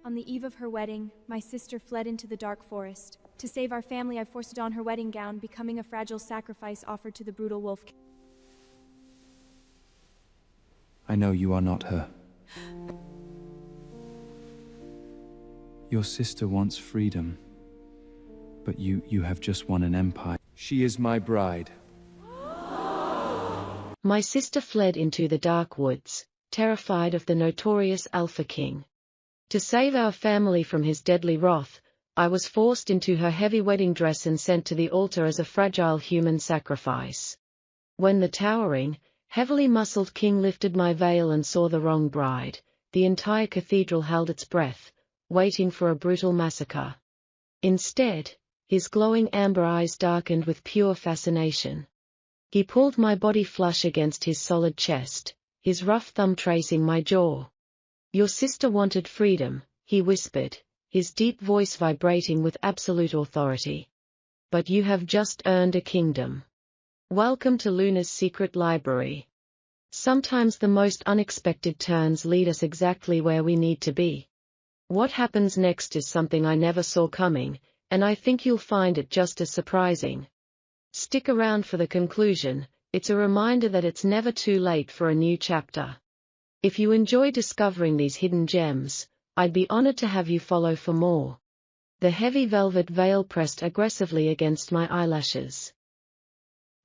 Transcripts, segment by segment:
On the eve of her wedding, my sister fled into the dark forest. To save our family, I forced it on her wedding gown, becoming a fragile sacrifice offered to the brutal wolf. I know you are not her. Your sister wants freedom, but you have just won an empire. She is my bride. My sister fled into the dark woods, terrified of the notorious Alpha King. To save our family from his deadly wrath, I was forced into her heavy wedding dress and sent to the altar as a fragile human sacrifice. When the towering, heavily muscled king lifted my veil and saw the wrong bride, the entire cathedral held its breath, waiting for a brutal massacre. Instead, his glowing amber eyes darkened with pure fascination. He pulled my body flush against his solid chest, his rough thumb tracing my jaw. "Your sister wanted freedom," he whispered, his deep voice vibrating with absolute authority. "But you have just earned a kingdom. Welcome to Luna's secret library." Sometimes the most unexpected turns lead us exactly where we need to be. What happens next is something I never saw coming, and I think you'll find it just as surprising. Stick around for the conclusion. It's a reminder that it's never too late for a new chapter. If you enjoy discovering these hidden gems, I'd be honored to have you follow for more. The heavy velvet veil pressed aggressively against my eyelashes.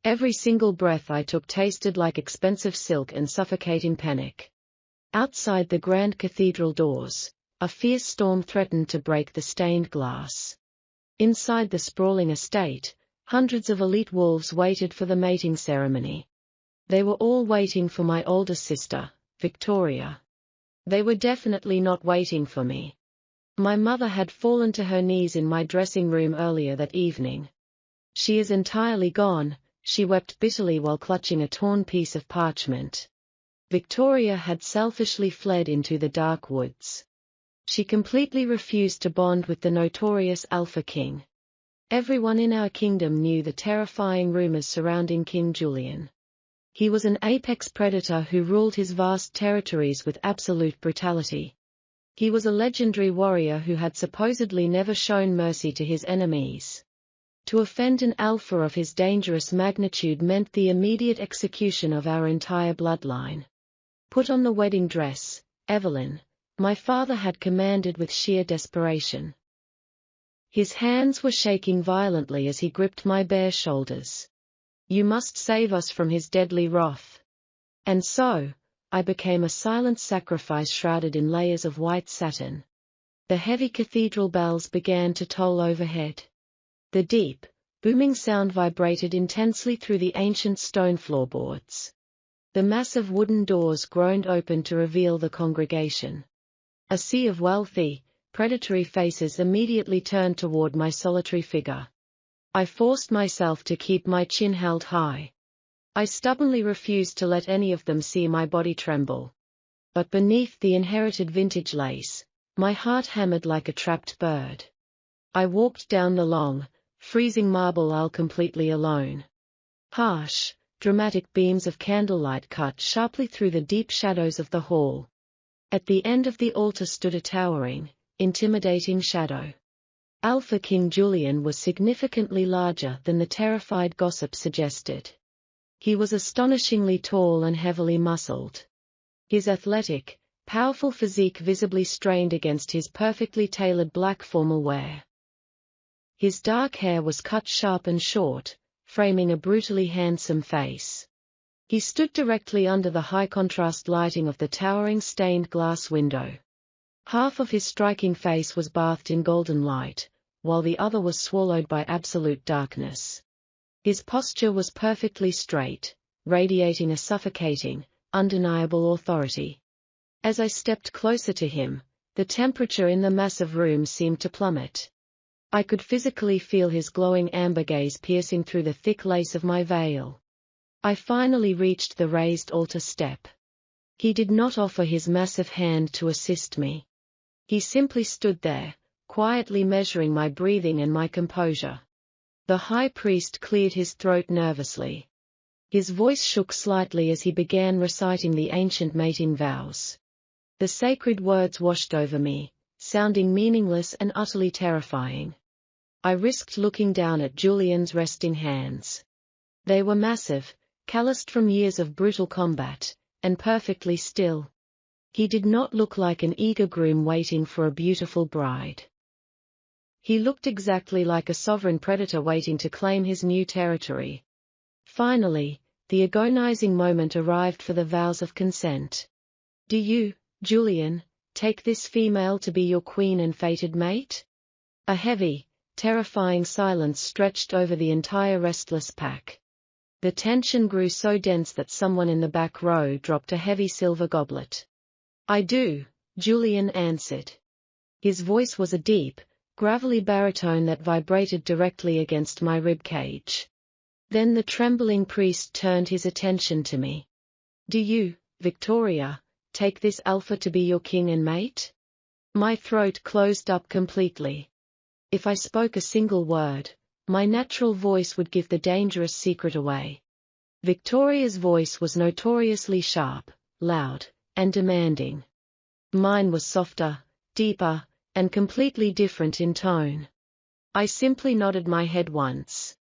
Every single breath I took tasted like expensive silk and suffocating panic. Outside the grand cathedral doors, a fierce storm threatened to break the stained glass. Inside the sprawling estate, hundreds of elite wolves waited for the mating ceremony. They were all waiting for my older sister, Victoria. They were definitely not waiting for me. My mother had fallen to her knees in my dressing room earlier that evening. "She is entirely gone," she wept bitterly while clutching a torn piece of parchment. Victoria had selfishly fled into the dark woods. She completely refused to bond with the notorious Alpha King. Everyone in our kingdom knew the terrifying rumors surrounding King Julian. He was an apex predator who ruled his vast territories with absolute brutality. He was a legendary warrior who had supposedly never shown mercy to his enemies. To offend an alpha of his dangerous magnitude meant the immediate execution of our entire bloodline. "Put on the wedding dress, Evelyn," my father had commanded with sheer desperation. His hands were shaking violently as he gripped my bare shoulders. "You must save us from his deadly wrath." And so, I became a silent sacrifice shrouded in layers of white satin. The heavy cathedral bells began to toll overhead. The deep, booming sound vibrated intensely through the ancient stone floorboards. The massive wooden doors groaned open to reveal the congregation. A sea of wealthy, predatory faces immediately turned toward my solitary figure. I forced myself to keep my chin held high. I stubbornly refused to let any of them see my body tremble. But beneath the inherited vintage lace, my heart hammered like a trapped bird. I walked down the long, freezing marble aisle completely alone. Harsh, dramatic beams of candlelight cut sharply through the deep shadows of the hall. At the end of the altar stood a towering, intimidating shadow. Alpha King Julian was significantly larger than the terrified gossip suggested. He was astonishingly tall and heavily muscled. His athletic, powerful physique visibly strained against his perfectly tailored black formal wear. His dark hair was cut sharp and short, framing a brutally handsome face. He stood directly under the high-contrast lighting of the towering stained glass window. Half of his striking face was bathed in golden light, while the other was swallowed by absolute darkness. His posture was perfectly straight, radiating a suffocating, undeniable authority. As I stepped closer to him, the temperature in the massive room seemed to plummet. I could physically feel his glowing amber gaze piercing through the thick lace of my veil. I finally reached the raised altar step. He did not offer his massive hand to assist me. He simply stood there, quietly measuring my breathing and my composure. The high priest cleared his throat nervously. His voice shook slightly as he began reciting the ancient mating vows. The sacred words washed over me, sounding meaningless and utterly terrifying. I risked looking down at Julian's resting hands. They were massive, calloused from years of brutal combat, and perfectly still. He did not look like an eager groom waiting for a beautiful bride. He looked exactly like a sovereign predator waiting to claim his new territory. Finally, the agonizing moment arrived for the vows of consent. Do you, Julian, take this female to be your queen and fated mate? A heavy, terrifying silence stretched over the entire restless pack. The tension grew so dense that someone in the back row dropped a heavy silver goblet. I do, Julian answered. His voice was a deep, gravelly baritone that vibrated directly against my ribcage. Then the trembling priest turned his attention to me. Do you, Victoria, take this alpha to be your king and mate? My throat closed up completely. If I spoke a single word, my natural voice would give the dangerous secret away. Victoria's voice was notoriously sharp, loud, and demanding. Mine was softer, deeper, and completely different in tone. I simply nodded my head once.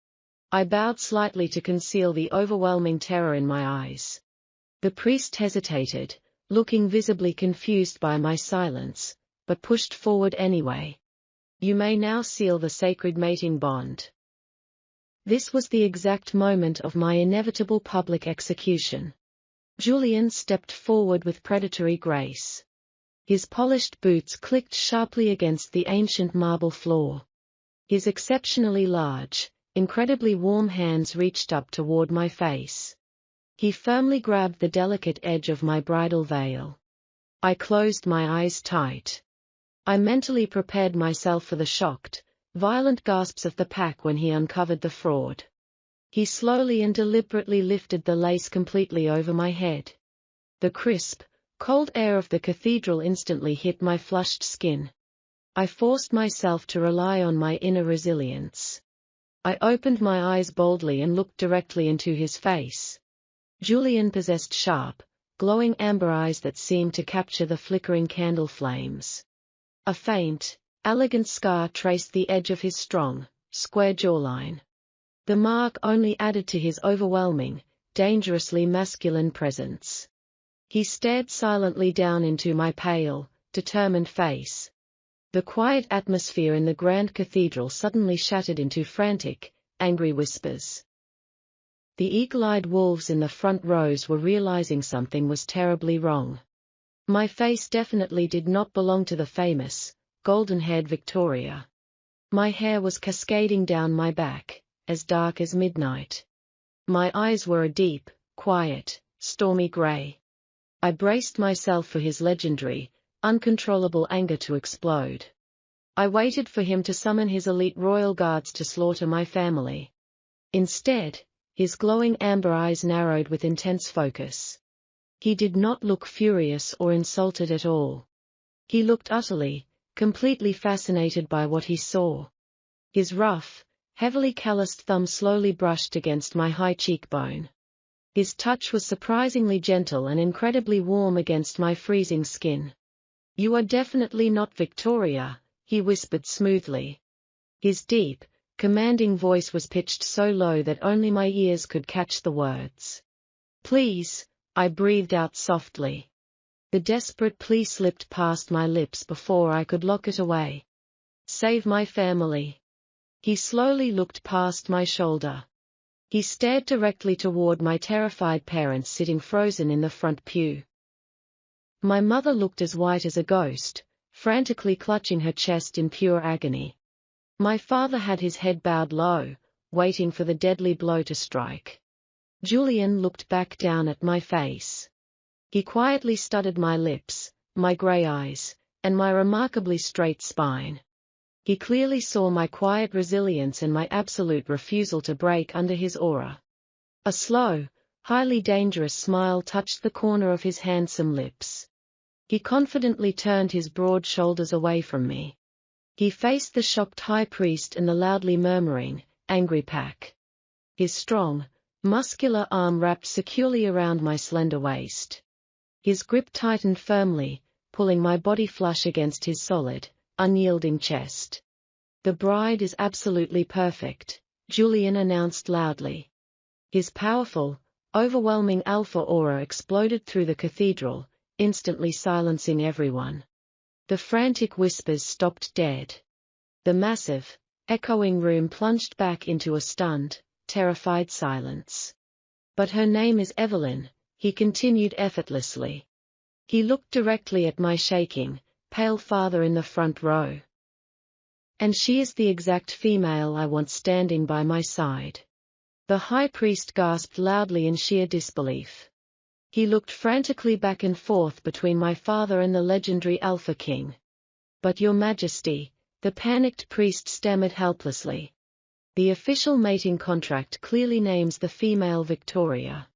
I bowed slightly to conceal the overwhelming terror in my eyes. The priest hesitated, looking visibly confused by my silence, but pushed forward anyway. You may now seal the sacred mating bond. This was the exact moment of my inevitable public execution. Julian stepped forward with predatory grace. His polished boots clicked sharply against the ancient marble floor. His exceptionally large, incredibly warm hands reached up toward my face. He firmly grabbed the delicate edge of my bridal veil. I closed my eyes tight. I mentally prepared myself for the shocked, violent gasps of the pack when he uncovered the fraud. He slowly and deliberately lifted the lace completely over my head. The crisp, cold air of the cathedral instantly hit my flushed skin. I forced myself to rely on my inner resilience. I opened my eyes boldly and looked directly into his face. Julian possessed sharp, glowing amber eyes that seemed to capture the flickering candle flames. A faint, elegant scar traced the edge of his strong, square jawline. The mark only added to his overwhelming, dangerously masculine presence. He stared silently down into my pale, determined face. The quiet atmosphere in the grand cathedral suddenly shattered into frantic, angry whispers. The eagle-eyed wolves in the front rows were realizing something was terribly wrong. My face definitely did not belong to the famous, golden-haired Victoria. My hair was cascading down my back, as dark as midnight. My eyes were a deep, quiet, stormy grey. I braced myself for his legendary, uncontrollable anger to explode. I waited for him to summon his elite royal guards to slaughter my family. Instead, his glowing amber eyes narrowed with intense focus. He did not look furious or insulted at all. He looked utterly, completely fascinated by what he saw. His rough, heavily calloused thumb slowly brushed against my high cheekbone. His touch was surprisingly gentle and incredibly warm against my freezing skin. You are definitely not Victoria, he whispered smoothly. His deep, commanding voice was pitched so low that only my ears could catch the words. Please, I breathed out softly. The desperate plea slipped past my lips before I could lock it away. Save my family. He slowly looked past my shoulder. He stared directly toward my terrified parents sitting frozen in the front pew. My mother looked as white as a ghost, frantically clutching her chest in pure agony. My father had his head bowed low, waiting for the deadly blow to strike. Julian looked back down at my face. He quietly studied my lips, my grey eyes, and my remarkably straight spine. He clearly saw my quiet resilience and my absolute refusal to break under his aura. A slow, highly dangerous smile touched the corner of his handsome lips. He confidently turned his broad shoulders away from me. He faced the shocked high priest and the loudly murmuring, angry pack. His strong, muscular arm wrapped securely around my slender waist. His grip tightened firmly, pulling my body flush against his solid, unyielding chest. "The bride is absolutely perfect," Julian announced loudly. His powerful, overwhelming alpha aura exploded through the cathedral, instantly silencing everyone. The frantic whispers stopped dead. The massive, echoing room plunged back into a stunned, terrified silence. "But her name is Evelyn," he continued effortlessly. He looked directly at my shaking, pale father in the front row. "And she is the exact female I want standing by my side." The high priest gasped loudly in sheer disbelief. He looked frantically back and forth between my father and the legendary Alpha King. "But your majesty," the panicked priest stammered helplessly. "The official mating contract clearly names the female Victoria."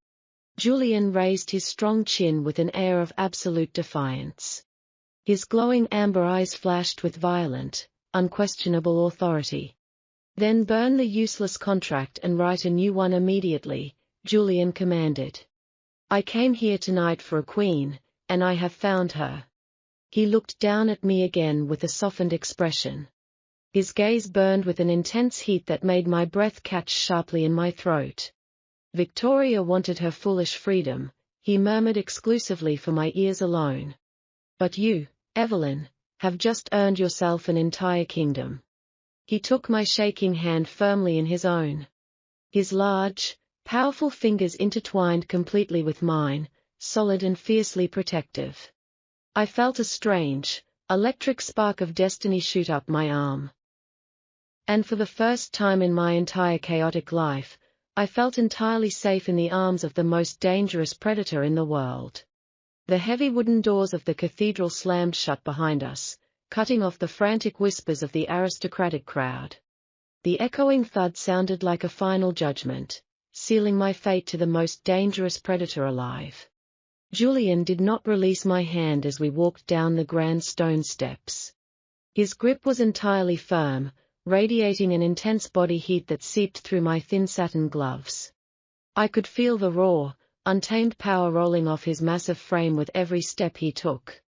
Julian raised his strong chin with an air of absolute defiance. His glowing amber eyes flashed with violent, unquestionable authority. "Then burn the useless contract and write a new one immediately," Julian commanded. "I came here tonight for a queen, and I have found her." He looked down at me again with a softened expression. His gaze burned with an intense heat that made my breath catch sharply in my throat. "Victoria wanted her foolish freedom," he murmured exclusively for my ears alone. "But you, Evelyn, have just earned yourself an entire kingdom." He took my shaking hand firmly in his own. His large, powerful fingers intertwined completely with mine, solid and fiercely protective. I felt a strange, electric spark of destiny shoot up my arm. And for the first time in my entire chaotic life, I felt entirely safe in the arms of the most dangerous predator in the world. The heavy wooden doors of the cathedral slammed shut behind us, cutting off the frantic whispers of the aristocratic crowd. The echoing thud sounded like a final judgment, sealing my fate to the most dangerous predator alive. Julian did not release my hand as we walked down the grand stone steps. His grip was entirely firm, radiating an intense body heat that seeped through my thin satin gloves. I could feel the raw, untamed power rolling off his massive frame with every step he took.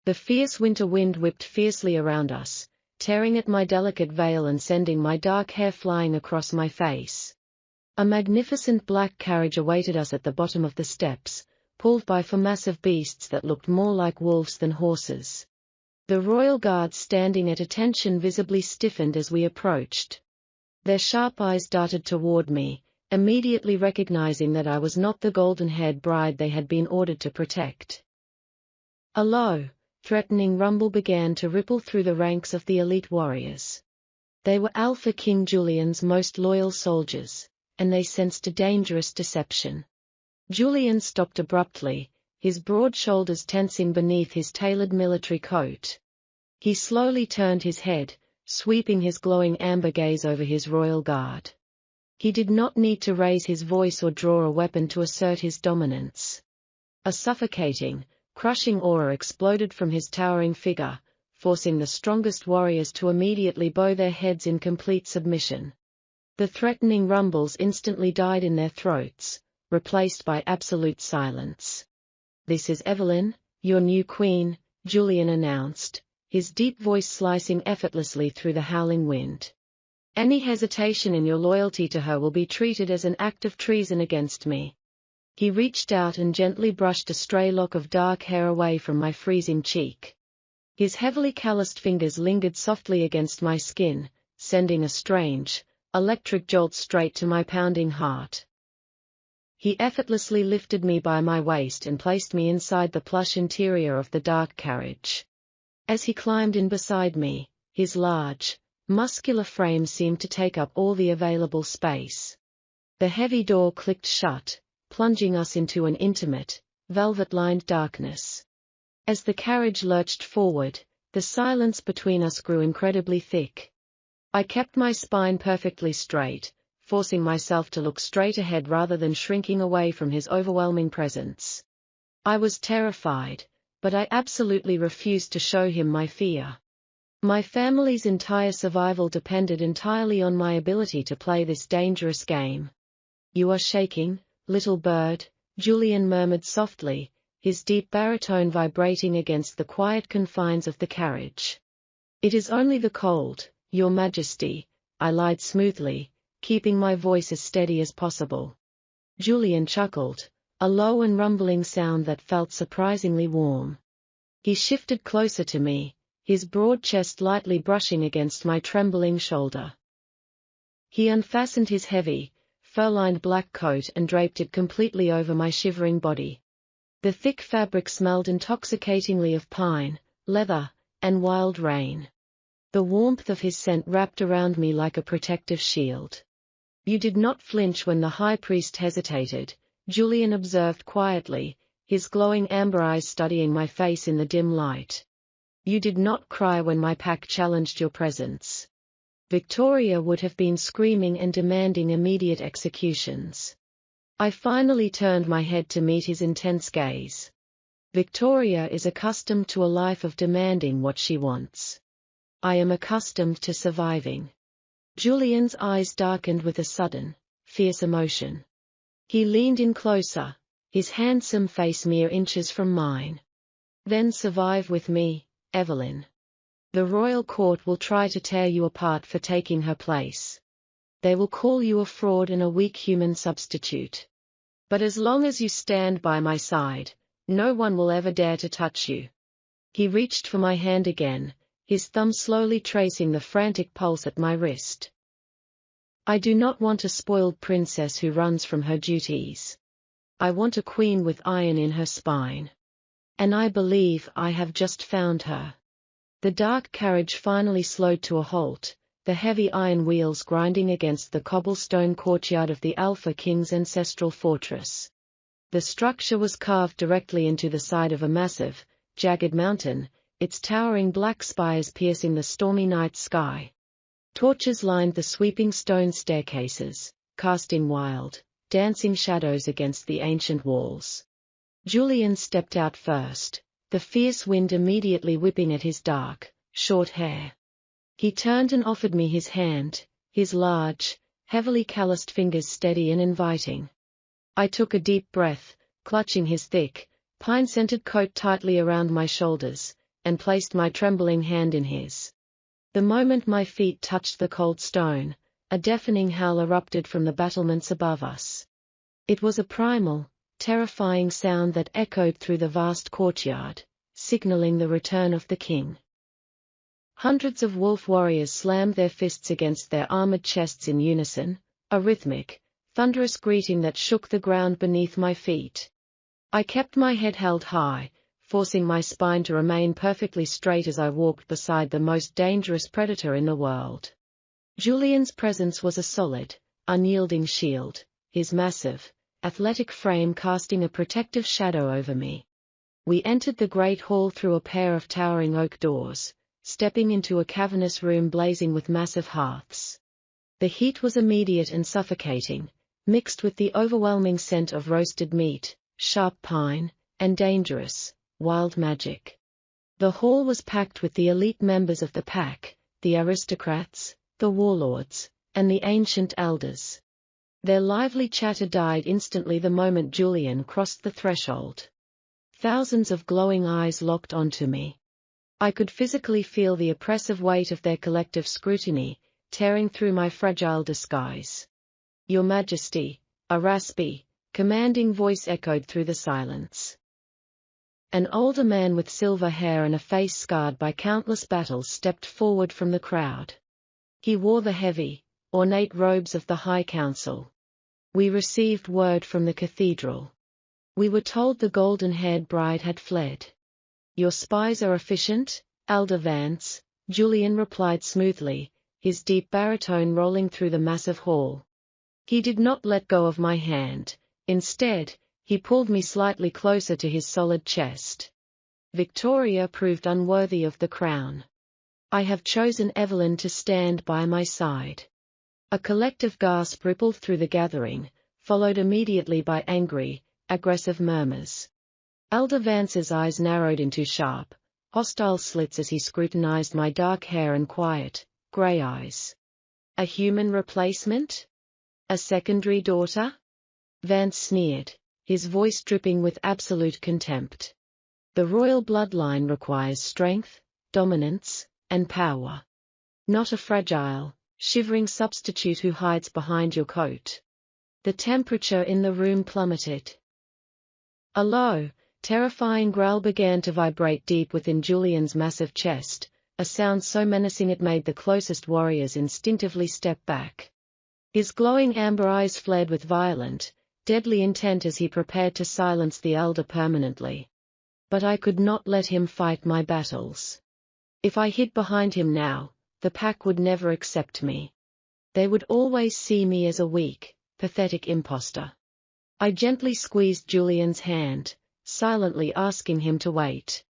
The fierce winter wind whipped fiercely around us, tearing at my delicate veil and sending my dark hair flying across my face. A magnificent black carriage awaited us at the bottom of the steps, pulled by four massive beasts that looked more like wolves than horses. The royal guards standing at attention visibly stiffened as we approached. Their sharp eyes darted toward me, immediately recognizing that I was not the golden-haired bride they had been ordered to protect. A low, threatening rumble began to ripple through the ranks of the elite warriors. They were Alpha King Julian's most loyal soldiers, and they sensed a dangerous deception. Julian stopped abruptly, his broad shoulders tensing beneath his tailored military coat. He slowly turned his head, sweeping his glowing amber gaze over his royal guard. He did not need to raise his voice or draw a weapon to assert his dominance. A suffocating, crushing aura exploded from his towering figure, forcing the strongest warriors to immediately bow their heads in complete submission. The threatening rumbles instantly died in their throats, replaced by absolute silence. "This is Evelyn, your new queen," Julian announced, his deep voice slicing effortlessly through the howling wind. "Any hesitation in your loyalty to her will be treated as an act of treason against me." He reached out and gently brushed a stray lock of dark hair away from my freezing cheek. His heavily calloused fingers lingered softly against my skin, sending a strange, electric jolt straight to my pounding heart. He effortlessly lifted me by my waist and placed me inside the plush interior of the dark carriage. As he climbed in beside me, his large, muscular frame seemed to take up all the available space. The heavy door clicked shut, plunging us into an intimate, velvet-lined darkness. As the carriage lurched forward, the silence between us grew incredibly thick. I kept my spine perfectly straight, forcing myself to look straight ahead rather than shrinking away from his overwhelming presence. I was terrified, but I absolutely refused to show him my fear. My family's entire survival depended entirely on my ability to play this dangerous game. "You are shaking, little bird," Julian murmured softly, his deep baritone vibrating against the quiet confines of the carriage. It is only the cold, Your Majesty, I lied smoothly, keeping my voice as steady as possible. Julian chuckled, a low and rumbling sound that felt surprisingly warm. He shifted closer to me, his broad chest lightly brushing against my trembling shoulder. He unfastened his heavy, fur-lined black coat and draped it completely over my shivering body. The thick fabric smelled intoxicatingly of pine, leather, and wild rain. The warmth of his scent wrapped around me like a protective shield. You did not flinch when the high priest hesitated, Julian observed quietly, his glowing amber eyes studying my face in the dim light. You did not cry when my pack challenged your presence. Victoria would have been screaming and demanding immediate executions. I finally turned my head to meet his intense gaze. Victoria is accustomed to a life of demanding what she wants. I am accustomed to surviving. Julian's eyes darkened with a sudden, fierce emotion. He leaned in closer, his handsome face mere inches from mine. Then survive with me, Evelyn. The royal court will try to tear you apart for taking her place. They will call you a fraud and a weak human substitute. But as long as you stand by my side, no one will ever dare to touch you. He reached for my hand again, his thumb slowly tracing the frantic pulse at my wrist. I do not want a spoiled princess who runs from her duties. I want a queen with iron in her spine. And I believe I have just found her. The dark carriage finally slowed to a halt, the heavy iron wheels grinding against the cobblestone courtyard of the Alpha King's ancestral fortress. The structure was carved directly into the side of a massive, jagged mountain, its towering black spires piercing the stormy night sky. Torches lined the sweeping stone staircases, casting wild, dancing shadows against the ancient walls. Julian stepped out first, the fierce wind immediately whipping at his dark, short hair. He turned and offered me his hand, his large, heavily calloused fingers steady and inviting. I took a deep breath, clutching his thick, pine-scented coat tightly around my shoulders, and placed my trembling hand in his. The moment my feet touched the cold stone, a deafening howl erupted from the battlements above us. It was a primal, terrifying sound that echoed through the vast courtyard, signaling the return of the king. Hundreds of wolf warriors slammed their fists against their armored chests in unison, a rhythmic, thunderous greeting that shook the ground beneath my feet. I kept my head held high, forcing my spine to remain perfectly straight as I walked beside the most dangerous predator in the world. Julian's presence was a solid, unyielding shield, his massive, athletic frame casting a protective shadow over me. We entered the great hall through a pair of towering oak doors, stepping into a cavernous room blazing with massive hearths. The heat was immediate and suffocating, mixed with the overwhelming scent of roasted meat, sharp pine, and dangerous, wild magic. The hall was packed with the elite members of the pack, the aristocrats, the warlords, and the ancient elders. Their lively chatter died instantly the moment Julian crossed the threshold. Thousands of glowing eyes locked onto me. I could physically feel the oppressive weight of their collective scrutiny, tearing through my fragile disguise. Your Majesty, a raspy, commanding voice echoed through the silence. An older man with silver hair and a face scarred by countless battles stepped forward from the crowd. He wore the heavy, ornate robes of the High Council. We received word from the cathedral. We were told the golden-haired bride had fled. Your spies are efficient, Elder Vance, Julian replied smoothly, his deep baritone rolling through the massive hall. He did not let go of my hand. Instead, he pulled me slightly closer to his solid chest. Victoria proved unworthy of the crown. I have chosen Evelyn to stand by my side. A collective gasp rippled through the gathering, followed immediately by angry, aggressive murmurs. Elder Vance's eyes narrowed into sharp, hostile slits as he scrutinized my dark hair and quiet, gray eyes. A human replacement? A secondary daughter? Vance sneered, his voice dripping with absolute contempt. The royal bloodline requires strength, dominance, and power. Not a fragile, shivering substitute who hides behind your coat. The temperature in the room plummeted. A low, terrifying growl began to vibrate deep within Julian's massive chest, a sound so menacing it made the closest warriors instinctively step back. His glowing amber eyes flared with violent, deadly intent as he prepared to silence the elder permanently. But I could not let him fight my battles. If I hid behind him now, the pack would never accept me. They would always see me as a weak, pathetic imposter. I gently squeezed Julian's hand, silently asking him to wait.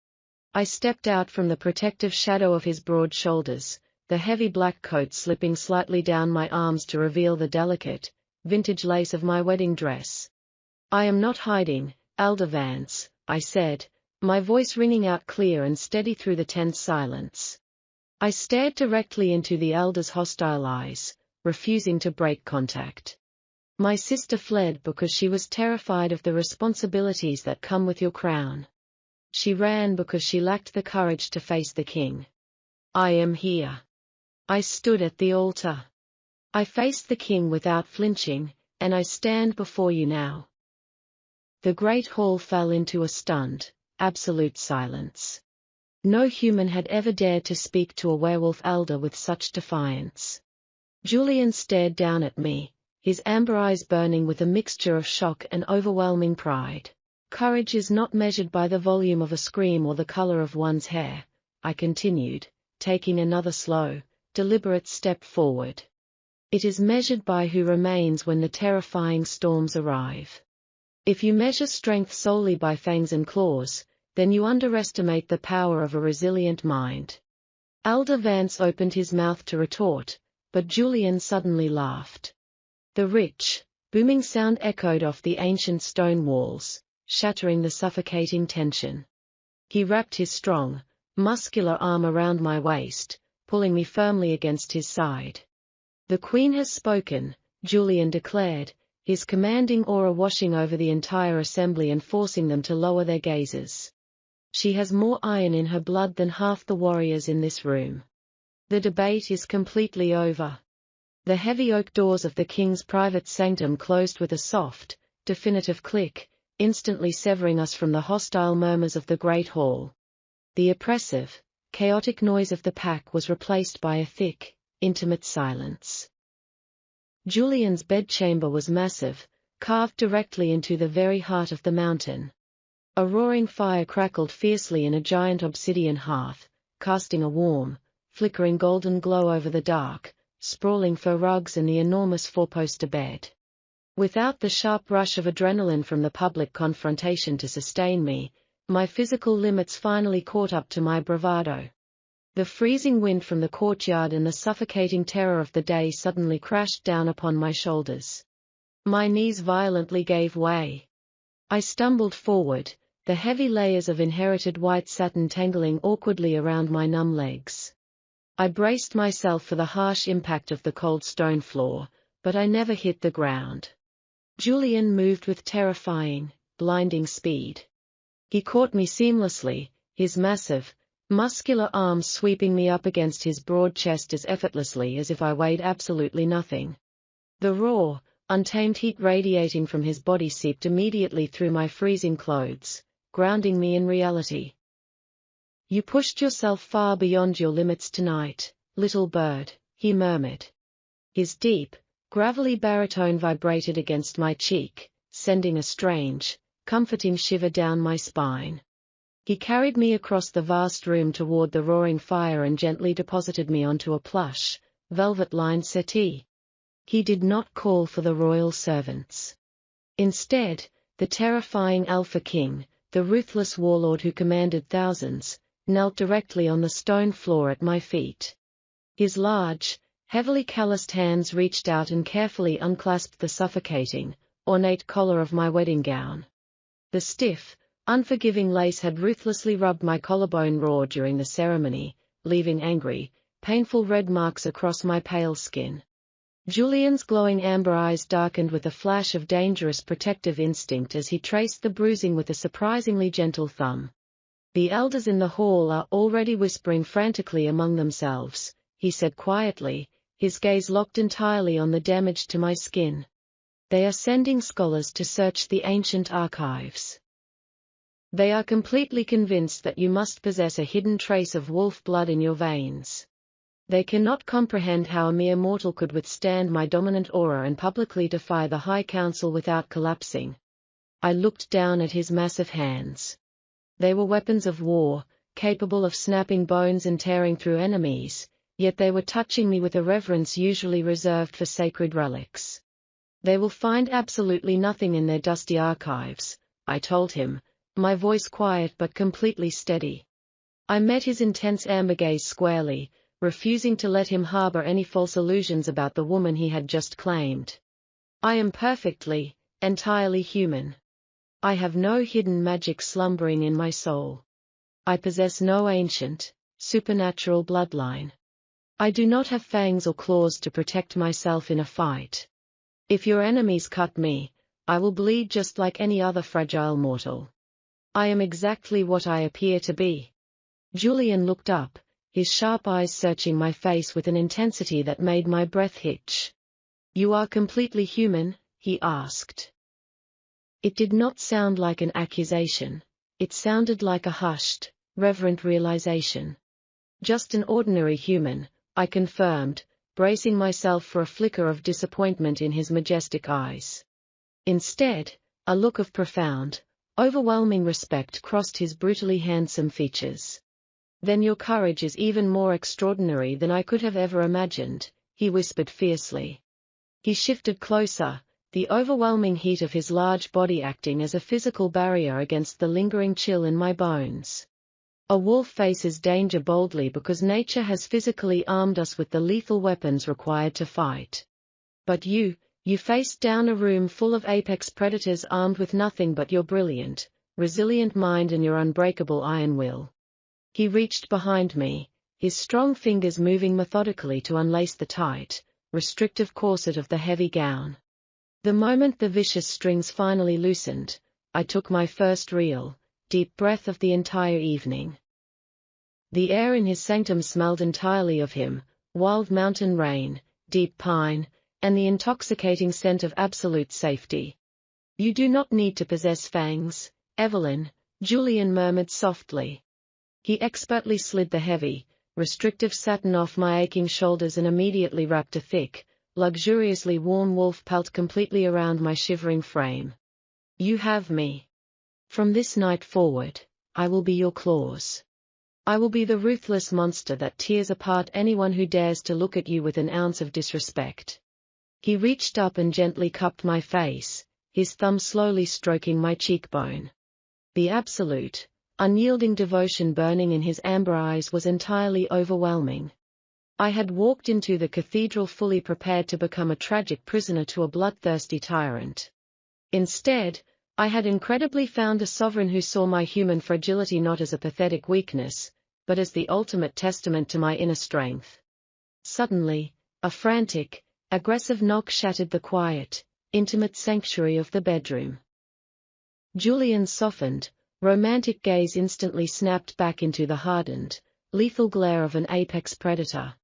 I stepped out from the protective shadow of his broad shoulders, the heavy black coat slipping slightly down my arms to reveal the delicate, vintage lace of my wedding dress. "I am not hiding, Elder Vance," I said, my voice ringing out clear and steady through the tense silence. I stared directly into the elder's hostile eyes, refusing to break contact. "My sister fled because she was terrified of the responsibilities that come with your crown. She ran because she lacked the courage to face the king. I am here." I stood at the altar. I faced the king without flinching, and I stand before you now. The great hall fell into a stunned, absolute silence. No human had ever dared to speak to a werewolf elder with such defiance. Julian stared down at me, his amber eyes burning with a mixture of shock and overwhelming pride. "Courage is not measured by the volume of a scream or the color of one's hair," I continued, taking another slow, deliberate step forward. "It is measured by who remains when the terrifying storms arrive. If you measure strength solely by fangs and claws, then you underestimate the power of a resilient mind." Elder Vance opened his mouth to retort, but Julian suddenly laughed. The rich, booming sound echoed off the ancient stone walls, shattering the suffocating tension. He wrapped his strong, muscular arm around my waist, pulling me firmly against his side. "The Queen has spoken," Julian declared, his commanding aura washing over the entire assembly and forcing them to lower their gazes. "She has more iron in her blood than half the warriors in this room. The debate is completely over." The heavy oak doors of the king's private sanctum closed with a soft, definitive click, instantly severing us from the hostile murmurs of the great hall. The oppressive, chaotic noise of the pack was replaced by a thick, intimate silence. Julian's bedchamber was massive, carved directly into the very heart of the mountain. A roaring fire crackled fiercely in a giant obsidian hearth, casting a warm, flickering golden glow over the dark, sprawling fur rugs and the enormous four-poster bed. Without the sharp rush of adrenaline from the public confrontation to sustain me, my physical limits finally caught up to my bravado. The freezing wind from the courtyard and the suffocating terror of the day suddenly crashed down upon my shoulders. My knees violently gave way. I stumbled forward, the heavy layers of inherited white satin tangling awkwardly around my numb legs. I braced myself for the harsh impact of the cold stone floor, but I never hit the ground. Julian moved with terrifying, blinding speed. He caught me seamlessly, his massive, muscular arms sweeping me up against his broad chest as effortlessly as if I weighed absolutely nothing. The raw, untamed heat radiating from his body seeped immediately through my freezing clothes, grounding me in reality. "You pushed yourself far beyond your limits tonight, little bird," he murmured. His deep, gravelly baritone vibrated against my cheek, sending a strange, comforting shiver down my spine. He carried me across the vast room toward the roaring fire and gently deposited me onto a plush, velvet-lined settee. He did not call for the royal servants. Instead, the terrifying Alpha King, the ruthless warlord who commanded thousands, knelt directly on the stone floor at my feet. His large, heavily calloused hands reached out and carefully unclasped the suffocating, ornate collar of my wedding gown. The stiff, unforgiving lace had ruthlessly rubbed my collarbone raw during the ceremony, leaving angry, painful red marks across my pale skin. Julian's glowing amber eyes darkened with a flash of dangerous protective instinct as he traced the bruising with a surprisingly gentle thumb. The elders in the hall are already whispering frantically among themselves, he said quietly, his gaze locked entirely on the damage to my skin. They are sending scholars to search the ancient archives. They are completely convinced that you must possess a hidden trace of wolf blood in your veins. They cannot comprehend how a mere mortal could withstand my dominant aura and publicly defy the High Council without collapsing. I looked down at his massive hands. They were weapons of war, capable of snapping bones and tearing through enemies, yet they were touching me with a reverence usually reserved for sacred relics. They will find absolutely nothing in their dusty archives, I told him, my voice quiet but completely steady. I met his intense amber gaze squarely, refusing to let him harbor any false illusions about the woman he had just claimed. I am perfectly, entirely human. I have no hidden magic slumbering in my soul. I possess no ancient, supernatural bloodline. I do not have fangs or claws to protect myself in a fight. If your enemies cut me, I will bleed just like any other fragile mortal. I am exactly what I appear to be. Julian looked up, his sharp eyes searching my face with an intensity that made my breath hitch. You are completely human? He asked. It did not sound like an accusation, it sounded like a hushed, reverent realization. Just an ordinary human, I confirmed, bracing myself for a flicker of disappointment in his majestic eyes. Instead, a look of profound, overwhelming respect crossed his brutally handsome features. Then your courage is even more extraordinary than I could have ever imagined, he whispered fiercely. He shifted closer, the overwhelming heat of his large body acting as a physical barrier against the lingering chill in my bones. A wolf faces danger boldly because nature has physically armed us with the lethal weapons required to fight. But you faced down a room full of apex predators armed with nothing but your brilliant, resilient mind and your unbreakable iron will. He reached behind me, his strong fingers moving methodically to unlace the tight, restrictive corset of the heavy gown. The moment the vicious strings finally loosened, I took my first real, deep breath of the entire evening. The air in his sanctum smelled entirely of him, wild mountain rain, deep pine, and the intoxicating scent of absolute safety. You do not need to possess fangs, Evelyn, Julian murmured softly. He expertly slid the heavy, restrictive satin off my aching shoulders and immediately wrapped a thick, luxuriously worn wolf pelt completely around my shivering frame. You have me. From this night forward, I will be your claws. I will be the ruthless monster that tears apart anyone who dares to look at you with an ounce of disrespect. He reached up and gently cupped my face, his thumb slowly stroking my cheekbone. The absolute, unyielding devotion burning in his amber eyes was entirely overwhelming. I had walked into the cathedral fully prepared to become a tragic prisoner to a bloodthirsty tyrant. Instead, I had incredibly found a sovereign who saw my human fragility not as a pathetic weakness, but as the ultimate testament to my inner strength. Suddenly, a frantic, aggressive knock shattered the quiet, intimate sanctuary of the bedroom. Julian's softened, romantic gaze instantly snapped back into the hardened, lethal glare of an apex predator.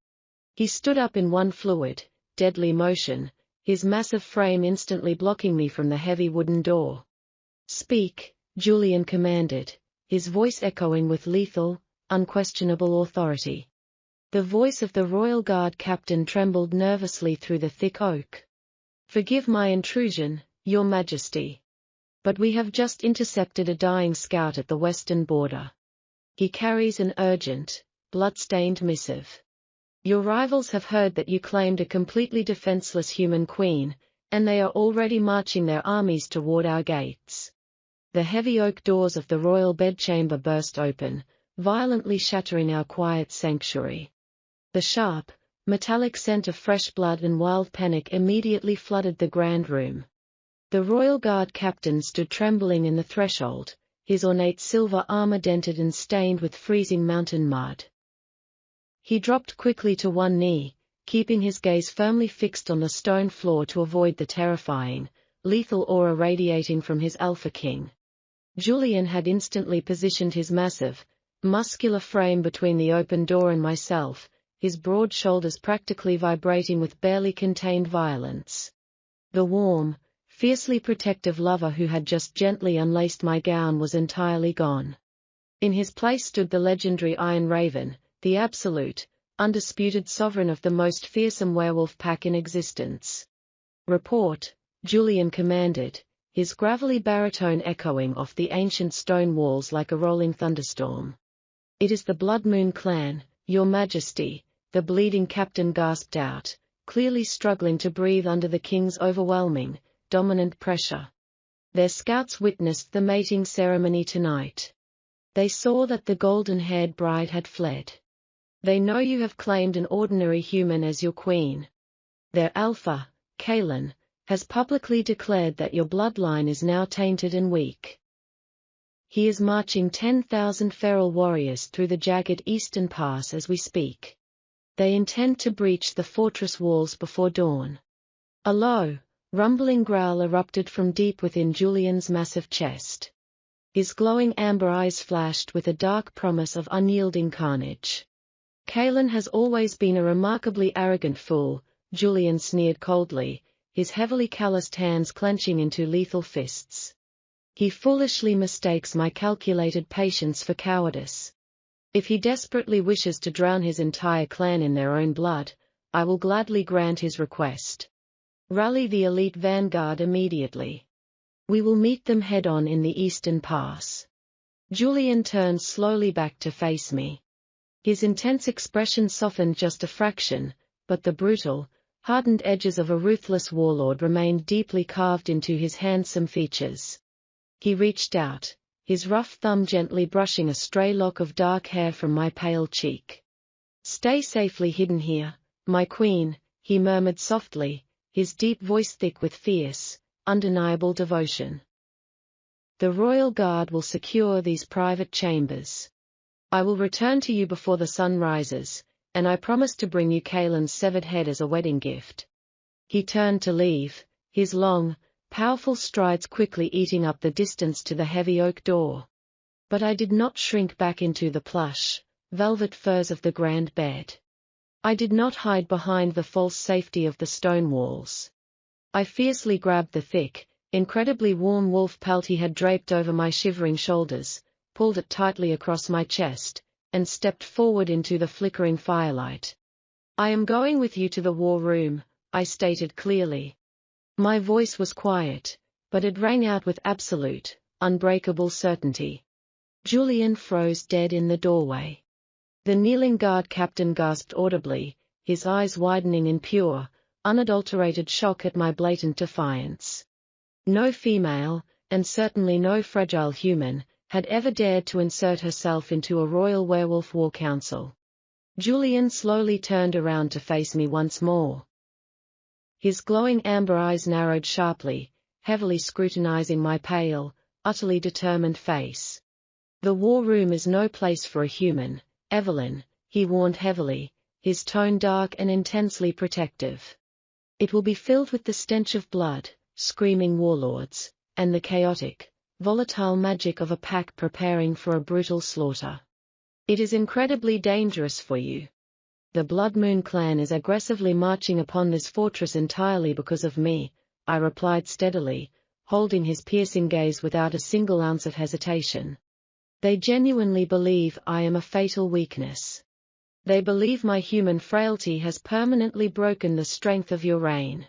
He stood up in one fluid, deadly motion, his massive frame instantly blocking me from the heavy wooden door. Speak, Julian commanded, his voice echoing with lethal, unquestionable authority. The voice of the Royal Guard captain trembled nervously through the thick oak. Forgive my intrusion, Your Majesty. But we have just intercepted a dying scout at the western border. He carries an urgent, blood-stained missive. Your rivals have heard that you claimed a completely defenseless human queen, and they are already marching their armies toward our gates. The heavy oak doors of the royal bedchamber burst open, violently shattering our quiet sanctuary. The sharp, metallic scent of fresh blood and wild panic immediately flooded the grand room. The Royal Guard captain stood trembling in the threshold, his ornate silver armor dented and stained with freezing mountain mud. He dropped quickly to one knee, keeping his gaze firmly fixed on the stone floor to avoid the terrifying, lethal aura radiating from his Alpha King. Julian had instantly positioned his massive, muscular frame between the open door and myself, his broad shoulders practically vibrating with barely contained violence. The warm, fiercely protective lover who had just gently unlaced my gown was entirely gone. In his place stood the legendary Iron Raven, the absolute, undisputed sovereign of the most fearsome werewolf pack in existence. "Report," Julian commanded, his gravelly baritone echoing off the ancient stone walls like a rolling thunderstorm. "It is the Blood Moon clan, Your Majesty," the bleeding captain gasped out, clearly struggling to breathe under the king's overwhelming, dominant pressure. Their scouts witnessed the mating ceremony tonight. They saw that the golden-haired bride had fled. They know you have claimed an ordinary human as your queen. Their alpha, Kaelin, has publicly declared that your bloodline is now tainted and weak. He is marching 10,000 feral warriors through the jagged eastern pass as we speak. They intend to breach the fortress walls before dawn. A low, rumbling growl erupted from deep within Julian's massive chest. His glowing amber eyes flashed with a dark promise of unyielding carnage. "Kaelin has always been a remarkably arrogant fool," Julian sneered coldly, his heavily calloused hands clenching into lethal fists. "He foolishly mistakes my calculated patience for cowardice. If he desperately wishes to drown his entire clan in their own blood, I will gladly grant his request. Rally the elite vanguard immediately. We will meet them head-on in the Eastern Pass." Julian turned slowly back to face me. His intense expression softened just a fraction, but the brutal, hardened edges of a ruthless warlord remained deeply carved into his handsome features. He reached out, his rough thumb gently brushing a stray lock of dark hair from my pale cheek. "Stay safely hidden here, my queen," he murmured softly, his deep voice thick with fierce, undeniable devotion. "The royal guard will secure these private chambers. I will return to you before the sun rises, and I promise to bring you Kaelin's severed head as a wedding gift." He turned to leave, his long, powerful strides quickly eating up the distance to the heavy oak door. But I did not shrink back into the plush, velvet furs of the grand bed. I did not hide behind the false safety of the stone walls. I fiercely grabbed the thick, incredibly warm wolf pelt he had draped over my shivering shoulders, pulled it tightly across my chest, and stepped forward into the flickering firelight. "I am going with you to the war room," I stated clearly. My voice was quiet, but it rang out with absolute, unbreakable certainty. Julian froze dead in the doorway. The kneeling guard captain gasped audibly, his eyes widening in pure, unadulterated shock at my blatant defiance. No female, and certainly no fragile human, had ever dared to insert herself into a royal werewolf war council. Julian slowly turned around to face me once more. His glowing amber eyes narrowed sharply, heavily scrutinizing my pale, utterly determined face. "The war room is no place for a human, Evelyn," he warned heavily, his tone dark and intensely protective. "It will be filled with the stench of blood, screaming warlords, and the chaotic, volatile magic of a pack preparing for a brutal slaughter. It is incredibly dangerous for you. The Blood Moon clan is aggressively marching upon this fortress entirely because of me," I replied steadily, holding his piercing gaze without a single ounce of hesitation. "They genuinely believe I am a fatal weakness. They believe my human frailty has permanently broken the strength of your reign.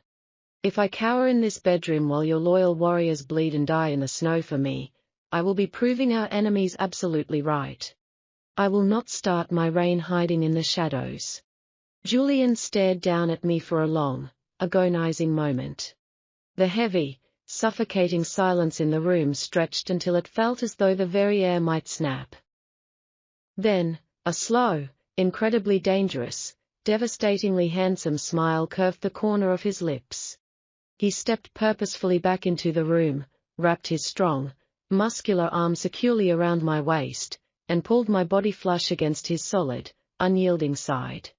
If I cower in this bedroom while your loyal warriors bleed and die in the snow for me, I will be proving our enemies absolutely right. I will not start my reign hiding in the shadows." Julian stared down at me for a long, agonizing moment. The heavy, suffocating silence in the room stretched until it felt as though the very air might snap. Then, a slow, incredibly dangerous, devastatingly handsome smile curved the corner of his lips. He stepped purposefully back into the room, wrapped his strong, muscular arm securely around my waist, and pulled my body flush against his solid, unyielding side.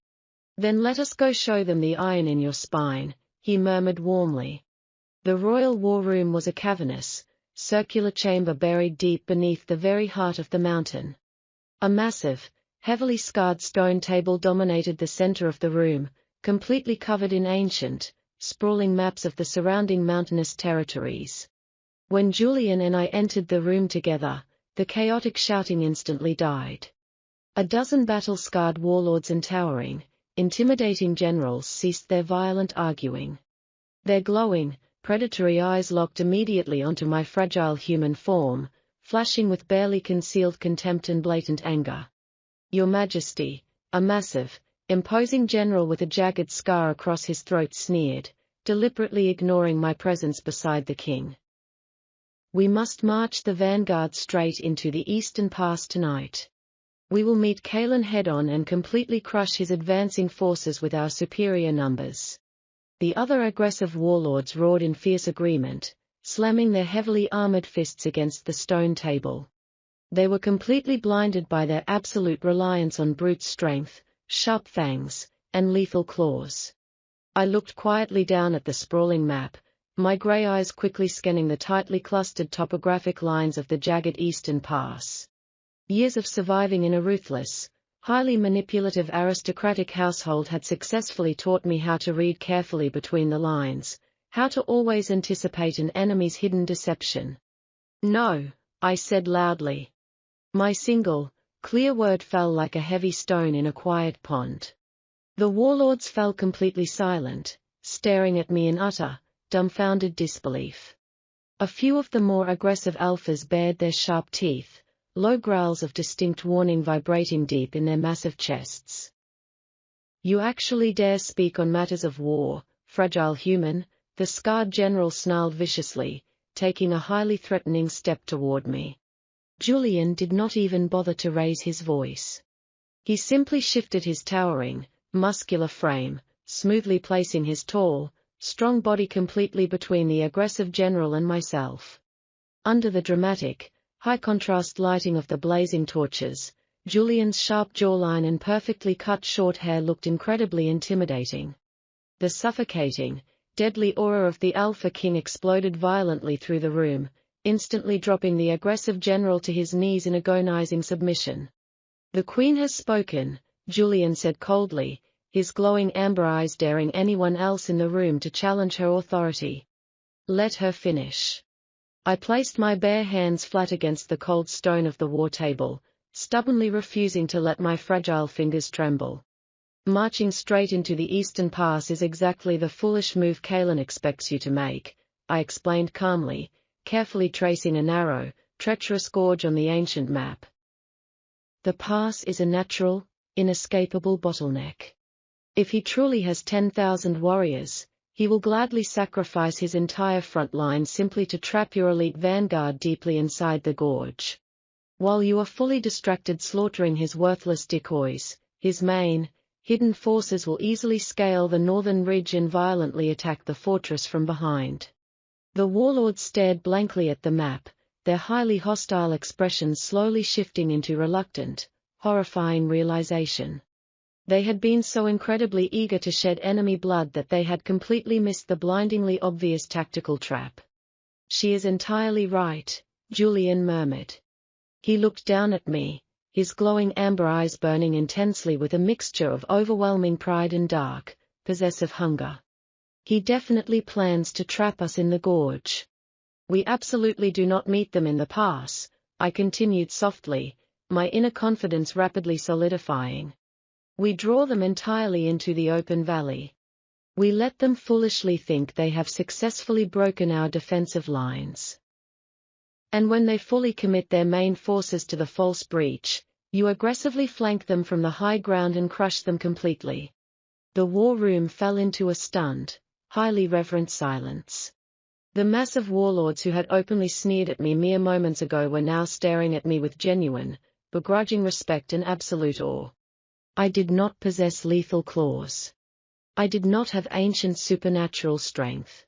"Then let us go show them the iron in your spine," he murmured warmly. The royal war room was a cavernous, circular chamber buried deep beneath the very heart of the mountain. A massive, heavily scarred stone table dominated the center of the room, completely covered in ancient, sprawling maps of the surrounding mountainous territories. When Julian and I entered the room together, the chaotic shouting instantly died. A dozen battle-scarred warlords and towering, intimidating generals ceased their violent arguing. Their glowing, predatory eyes locked immediately onto my fragile human form, flashing with barely concealed contempt and blatant anger. "Your Majesty," a massive, imposing general with a jagged scar across his throat sneered, deliberately ignoring my presence beside the king. "We must march the vanguard straight into the Eastern Pass tonight. We will meet Kalen head-on and completely crush his advancing forces with our superior numbers." The other aggressive warlords roared in fierce agreement, slamming their heavily armored fists against the stone table. They were completely blinded by their absolute reliance on brute strength, sharp fangs, and lethal claws. I looked quietly down at the sprawling map, my grey eyes quickly scanning the tightly clustered topographic lines of the jagged Eastern Pass. Years of surviving in a ruthless, highly manipulative aristocratic household had successfully taught me how to read carefully between the lines, how to always anticipate an enemy's hidden deception. "No," I said loudly. My single, clear word fell like a heavy stone in a quiet pond. The warlords fell completely silent, staring at me in utter, dumbfounded disbelief. A few of the more aggressive alphas bared their sharp teeth, low growls of distinct warning vibrating deep in their massive chests. "You actually dare speak on matters of war, fragile human?" the scarred general snarled viciously, taking a highly threatening step toward me. Julian did not even bother to raise his voice. He simply shifted his towering, muscular frame, smoothly placing his tall, strong body completely between the aggressive general and myself. Under the dramatic, high-contrast lighting of the blazing torches, Julian's sharp jawline and perfectly cut short hair looked incredibly intimidating. The suffocating, deadly aura of the Alpha King exploded violently through the room, instantly dropping the aggressive general to his knees in agonizing submission. "The Queen has spoken," Julian said coldly, his glowing amber eyes daring anyone else in the room to challenge her authority. "Let her finish." I placed my bare hands flat against the cold stone of the war table, stubbornly refusing to let my fragile fingers tremble. "Marching straight into the Eastern Pass is exactly the foolish move Kalen expects you to make," I explained calmly, carefully tracing a narrow, treacherous gorge on the ancient map. "The pass is a natural, inescapable bottleneck. If he truly has 10,000 warriors, he will gladly sacrifice his entire front line simply to trap your elite vanguard deeply inside the gorge. While you are fully distracted slaughtering his worthless decoys, his main, hidden forces will easily scale the northern ridge and violently attack the fortress from behind." The warlords stared blankly at the map, their highly hostile expressions slowly shifting into reluctant, horrifying realization. They had been so incredibly eager to shed enemy blood that they had completely missed the blindingly obvious tactical trap. "She is entirely right," Julian murmured. He looked down at me, his glowing amber eyes burning intensely with a mixture of overwhelming pride and dark, possessive hunger. "He definitely plans to trap us in the gorge. We absolutely do not meet them in the pass," I continued softly, my inner confidence rapidly solidifying. "We draw them entirely into the open valley. We let them foolishly think they have successfully broken our defensive lines. And when they fully commit their main forces to the false breach, you aggressively flank them from the high ground and crush them completely." The war room fell into a stunned, highly reverent silence. The massive warlords who had openly sneered at me mere moments ago were now staring at me with genuine, begrudging respect and absolute awe. I did not possess lethal claws. I did not have ancient supernatural strength.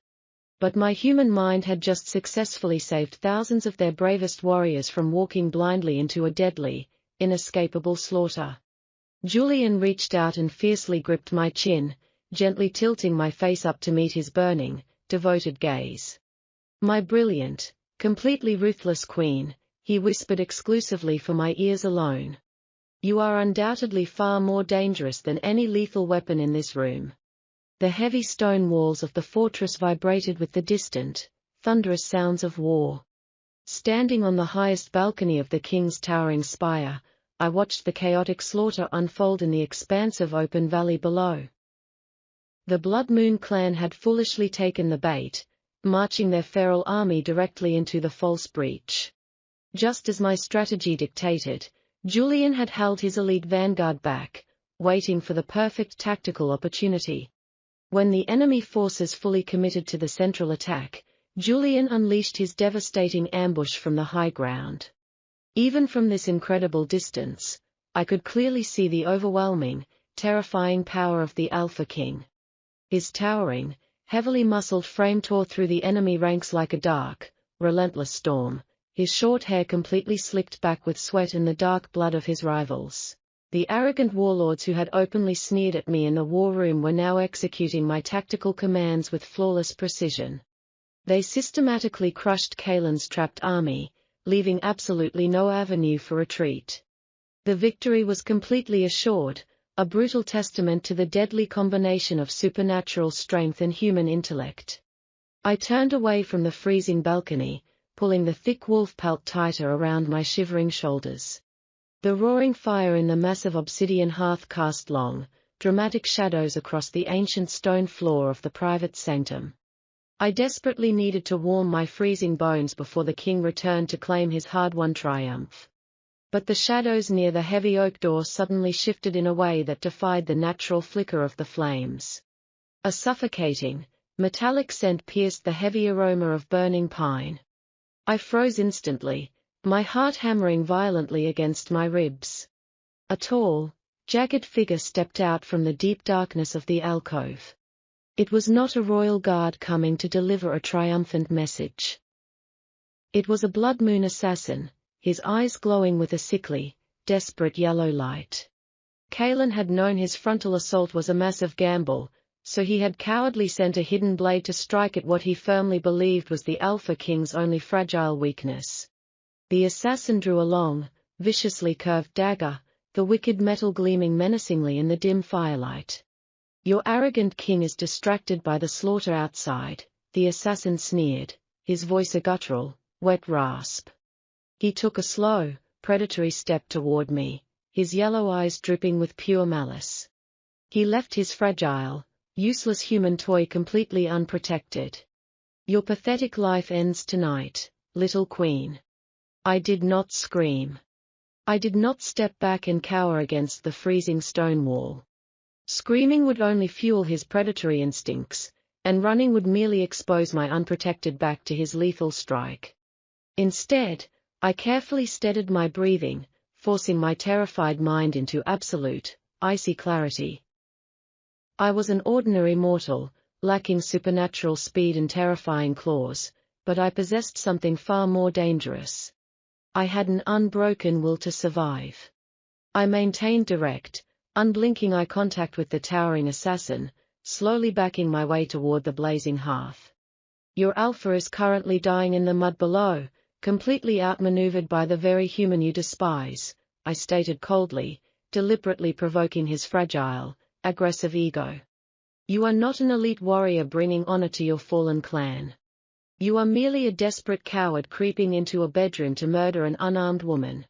But my human mind had just successfully saved thousands of their bravest warriors from walking blindly into a deadly, inescapable slaughter. Julian reached out and fiercely gripped my chin, gently tilting my face up to meet his burning, devoted gaze. My brilliant, Completely ruthless queen, he whispered exclusively for my ears alone. You are undoubtedly far more dangerous than any lethal weapon in this room. The heavy stone walls of the fortress vibrated with the distant, thunderous sounds of war. Standing on the highest balcony of the king's towering spire, I watched the chaotic slaughter unfold in the expansive open valley below. The Blood Moon clan had foolishly taken the bait, marching their feral army directly into the false breach. Just as my strategy dictated, Julian had held his elite vanguard back, waiting for the perfect tactical opportunity. When the enemy forces fully committed to the central attack, Julian unleashed his devastating ambush from the high ground. Even from this incredible distance, I could clearly see the overwhelming, terrifying power of the Alpha King. His towering, heavily muscled frame tore through the enemy ranks like a dark, relentless storm, his short hair completely slicked back with sweat and the dark blood of his rivals. The arrogant warlords who had openly sneered at me in the war room were now executing my tactical commands with flawless precision. They systematically crushed Kaelin's trapped army, leaving absolutely no avenue for retreat. The victory was completely assured, a brutal testament to the deadly combination of supernatural strength and human intellect. I turned away from the freezing balcony, pulling the thick wolf pelt tighter around my shivering shoulders. The roaring fire in the massive obsidian hearth cast long, dramatic shadows across the ancient stone floor of the private sanctum. I desperately needed to warm my freezing bones before the king returned to claim his hard-won triumph. But the shadows near the heavy oak door suddenly shifted in a way that defied the natural flicker of the flames. A suffocating, metallic scent pierced the heavy aroma of burning pine. I froze instantly, my heart hammering violently against my ribs. A tall, jagged figure stepped out from the deep darkness of the alcove. It was not a royal guard coming to deliver a triumphant message. It was a Blood Moon assassin, his eyes glowing with a sickly, desperate yellow light. Kaelin had known his frontal assault was a massive gamble, so he had cowardly sent a hidden blade to strike at what he firmly believed was the Alpha King's only fragile weakness. The assassin drew a long, viciously curved dagger, the wicked metal gleaming menacingly in the dim firelight. Your arrogant king is distracted by the slaughter outside, the assassin sneered, his voice a guttural, wet rasp. He took a slow, predatory step toward me, his yellow eyes dripping with pure malice. He left his fragile, useless human toy completely unprotected. Your pathetic life ends tonight, little queen. I did not scream. I did not step back and cower against the freezing stone wall. Screaming would only fuel his predatory instincts, and running would merely expose my unprotected back to his lethal strike. Instead, I carefully steadied my breathing, forcing my terrified mind into absolute, icy clarity. I was an ordinary mortal, lacking supernatural speed and terrifying claws, but I possessed something far more dangerous. I had an unbroken will to survive. I maintained direct, unblinking eye contact with the towering assassin, slowly backing my way toward the blazing hearth. Your Alpha is currently dying in the mud below, completely outmaneuvered by the very human you despise, I stated coldly, deliberately provoking his fragile, aggressive ego. You are not an elite warrior bringing honor to your fallen clan. You are merely a desperate coward creeping into a bedroom to murder an unarmed woman.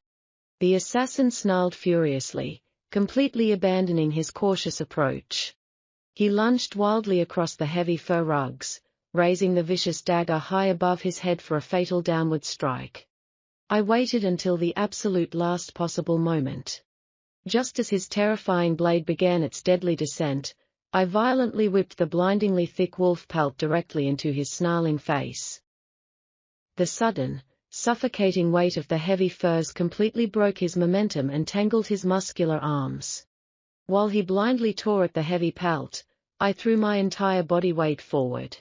The assassin snarled furiously, completely abandoning his cautious approach. He lunged wildly across the heavy fur rugs, raising the vicious dagger high above his head for a fatal downward strike. I waited until the absolute last possible moment. Just as his terrifying blade began its deadly descent, I violently whipped the blindingly thick wolf pelt directly into his snarling face. The sudden, suffocating weight of the heavy furs completely broke his momentum and tangled his muscular arms. While he blindly tore at the heavy pelt, I threw my entire body weight forward.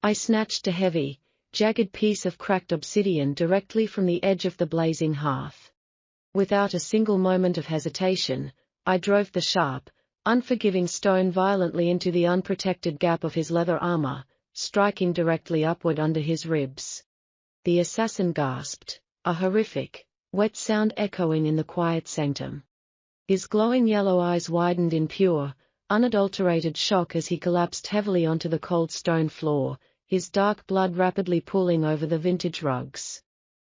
I snatched a heavy, jagged piece of cracked obsidian directly from the edge of the blazing hearth. Without a single moment of hesitation, I drove the sharp, unforgiving stone violently into the unprotected gap of his leather armor, striking directly upward under his ribs. the assassin gasped, a horrific, wet sound echoing in the quiet sanctum. His glowing yellow eyes widened in pure, unadulterated shock as he collapsed heavily onto the cold stone floor, his dark blood rapidly pooling over the vintage rugs.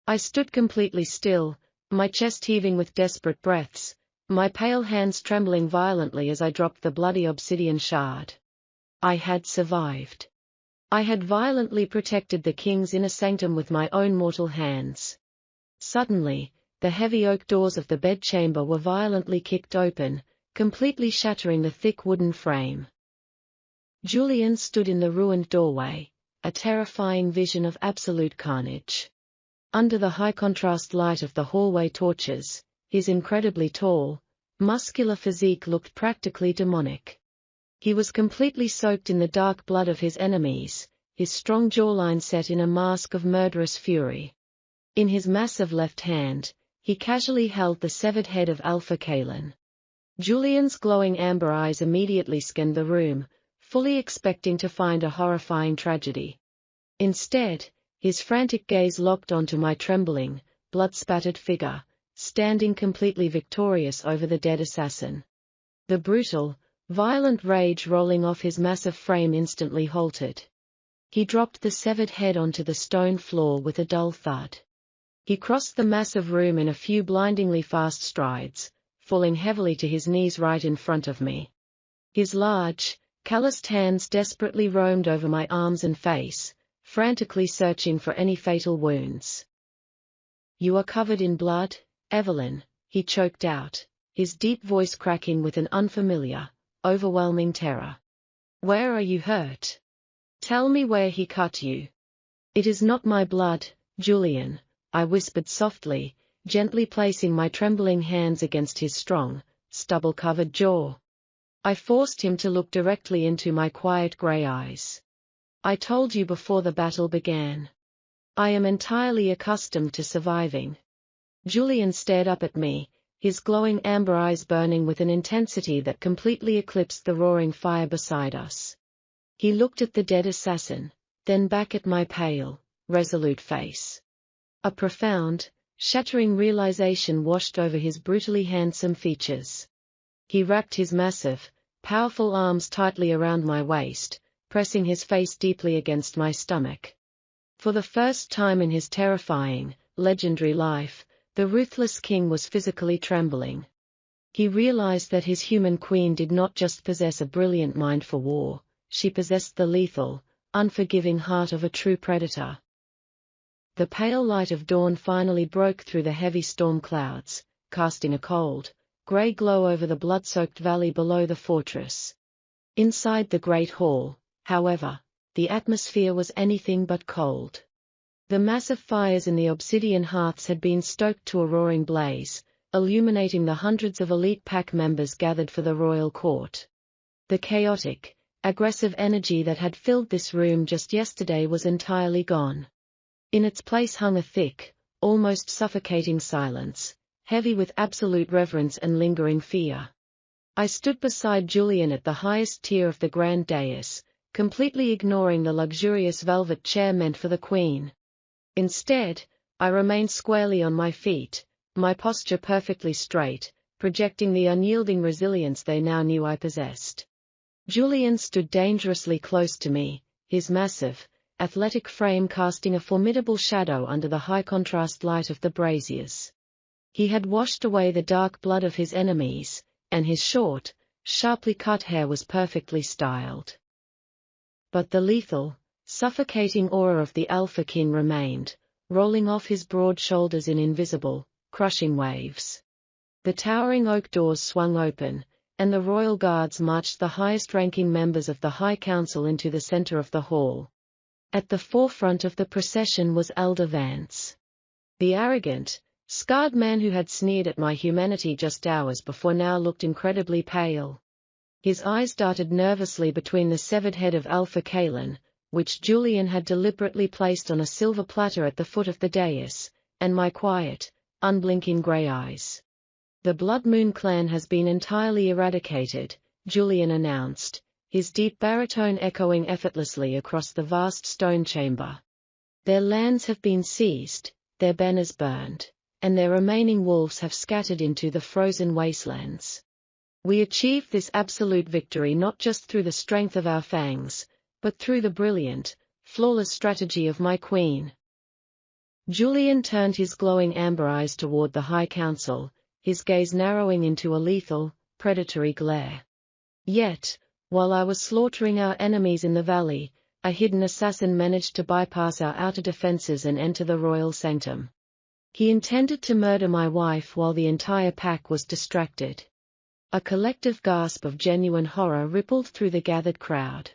I stood completely still, my chest heaving with desperate breaths, my pale hands trembling violently as I dropped the bloody obsidian shard. I had survived. I had violently protected the king's inner sanctum with my own mortal hands. Suddenly, the heavy oak doors of the bedchamber were violently kicked open, completely shattering the thick wooden frame. Julian stood in the ruined doorway, a terrifying vision of absolute carnage. Under the high-contrast light of the hallway torches, his incredibly tall, muscular physique looked practically demonic. He was completely soaked in the dark blood of his enemies, his strong jawline set in a mask of murderous fury. In his massive left hand, he casually held the severed head of Alpha Kalen. Julian's glowing amber eyes immediately scanned the room, fully expecting to find a horrifying tragedy. Instead, his frantic gaze locked onto my trembling, blood-spattered figure, standing completely victorious over the dead assassin. The brutal, violent rage rolling off his massive frame instantly halted. He dropped the severed head onto the stone floor with a dull thud. He crossed the massive room in a few blindingly fast strides, falling heavily to his knees right in front of me. His large, calloused hands desperately roamed over my arms and face, frantically searching for any fatal wounds. "You are covered in blood, Evelyn," he choked out, his deep voice cracking with an unfamiliar, overwhelming terror. "Where are you hurt? Tell me where he cut you." "It is not my blood, Julian," I whispered softly, gently placing my trembling hands against his strong, stubble-covered jaw. I forced him to look directly into my quiet grey eyes. "I told you before the battle began. I am entirely accustomed to surviving." Julian stared up at me, his glowing amber eyes burning with an intensity that completely eclipsed the roaring fire beside us. He looked at the dead assassin, then back at my pale, resolute face. A profound, shattering realization washed over his brutally handsome features. He wrapped his massive, powerful arms tightly around my waist, pressing his face deeply against my stomach. For the first time in his terrifying, legendary life, the ruthless king was physically trembling. He realized that his human queen did not just possess a brilliant mind for war, she possessed the lethal, unforgiving heart of a true predator. The pale light of dawn finally broke through the heavy storm clouds, casting a cold, grey glow over the blood-soaked valley below the fortress. Inside the great hall, however, the atmosphere was anything but cold. The massive fires in the obsidian hearths had been stoked to a roaring blaze, illuminating the hundreds of elite pack members gathered for the royal court. The chaotic, aggressive energy that had filled this room just yesterday was entirely gone. In its place hung a thick, almost suffocating silence, heavy with absolute reverence and lingering fear. I stood beside Julian at the highest tier of the grand dais, completely ignoring the luxurious velvet chair meant for the queen. Instead, I remained squarely on my feet, my posture perfectly straight, projecting the unyielding resilience they now knew I possessed. Julian stood dangerously close to me, his massive, athletic frame casting a formidable shadow under the high-contrast light of the braziers. He had washed away the dark blood of his enemies, and his short, sharply cut hair was perfectly styled. But the lethal, suffocating aura of the Alpha King remained, rolling off his broad shoulders in invisible, crushing waves. The towering oak doors swung open, and the royal guards marched the highest-ranking members of the High Council into the center of the hall. At the forefront of the procession was Elder Vance. The arrogant, scarred man who had sneered at my humanity just hours before now looked incredibly pale. His eyes darted nervously between the severed head of Alpha Kalen, which Julian had deliberately placed on a silver platter at the foot of the dais, and my quiet, unblinking grey eyes. "The Blood Moon clan has been entirely eradicated," Julian announced, his deep baritone echoing effortlessly across the vast stone chamber. Their lands have been seized, their banners burned, and their remaining wolves have scattered into the frozen wastelands. We achieved this absolute victory not just through the strength of our fangs, but through the brilliant, flawless strategy of my queen. Julian turned his glowing amber eyes toward the High Council, his gaze narrowing into a lethal, predatory glare. Yet, while I was slaughtering our enemies in the valley, a hidden assassin managed to bypass our outer defenses and enter the royal sanctum. He intended to murder my wife while the entire pack was distracted. A collective gasp of genuine horror rippled through the gathered crowd.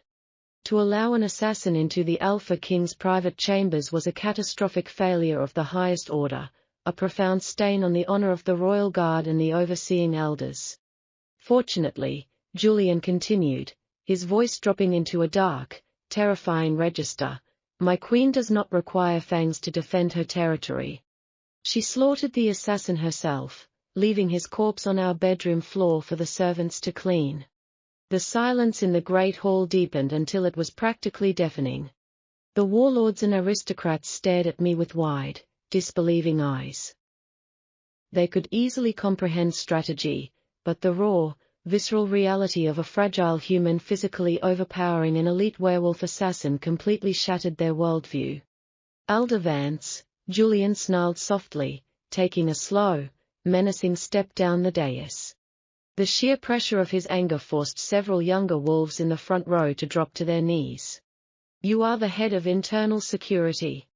To allow an assassin into the Alpha King's private chambers was a catastrophic failure of the highest order, a profound stain on the honor of the royal guard and the overseeing elders. Fortunately, Julian continued, his voice dropping into a dark, terrifying register, my queen does not require fangs to defend her territory. She slaughtered the assassin herself, leaving his corpse on our bedroom floor for the servants to clean. The silence in the great hall deepened until it was practically deafening. The warlords and aristocrats stared at me with wide, disbelieving eyes. They could easily comprehend strategy, but the raw, visceral reality of a fragile human physically overpowering an elite werewolf assassin completely shattered their worldview. Elder Vance, Julian snarled softly, taking a slow, menacing step down the dais. The sheer pressure of his anger forced several younger wolves in the front row to drop to their knees. You are the head of internal security.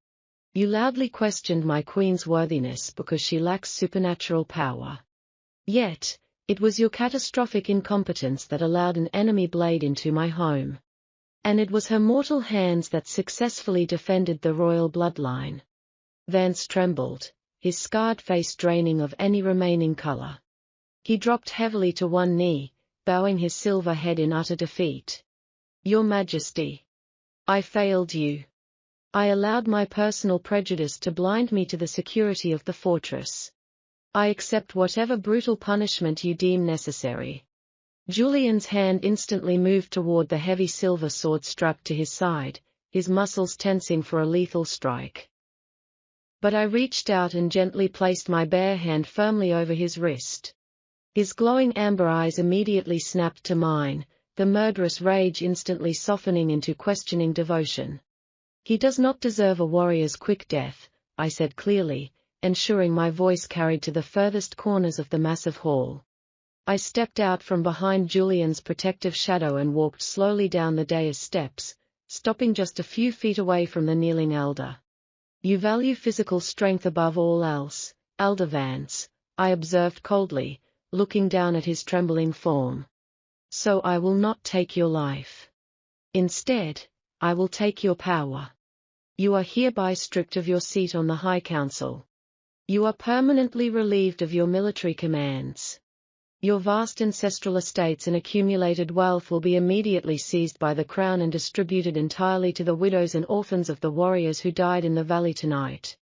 You loudly questioned my queen's worthiness because she lacks supernatural power. Yet, it was your catastrophic incompetence that allowed an enemy blade into my home. And it was her mortal hands that successfully defended the royal bloodline. Vance trembled, his scarred face draining of any remaining color. He dropped heavily to one knee, bowing his silver head in utter defeat. Your Majesty. I failed you. I allowed my personal prejudice to blind me to the security of the fortress. I accept whatever brutal punishment you deem necessary. Julian's hand instantly moved toward the heavy silver sword strapped to his side, his muscles tensing for a lethal strike. But I reached out and gently placed my bare hand firmly over his wrist. His glowing amber eyes immediately snapped to mine, the murderous rage instantly softening into questioning devotion. He does not deserve a warrior's quick death, I said clearly, ensuring my voice carried to the furthest corners of the massive hall. I stepped out from behind Julian's protective shadow and walked slowly down the dais steps, stopping just a few feet away from the kneeling elder. You value physical strength above all else, Elder Vance, I observed coldly, looking down at his trembling form. So I will not take your life. Instead, I will take your power. You are hereby stripped of your seat on the High Council. You are permanently relieved of your military commands. Your vast ancestral estates and accumulated wealth will be immediately seized by the crown and distributed entirely to the widows and orphans of the warriors who died in the valley tonight.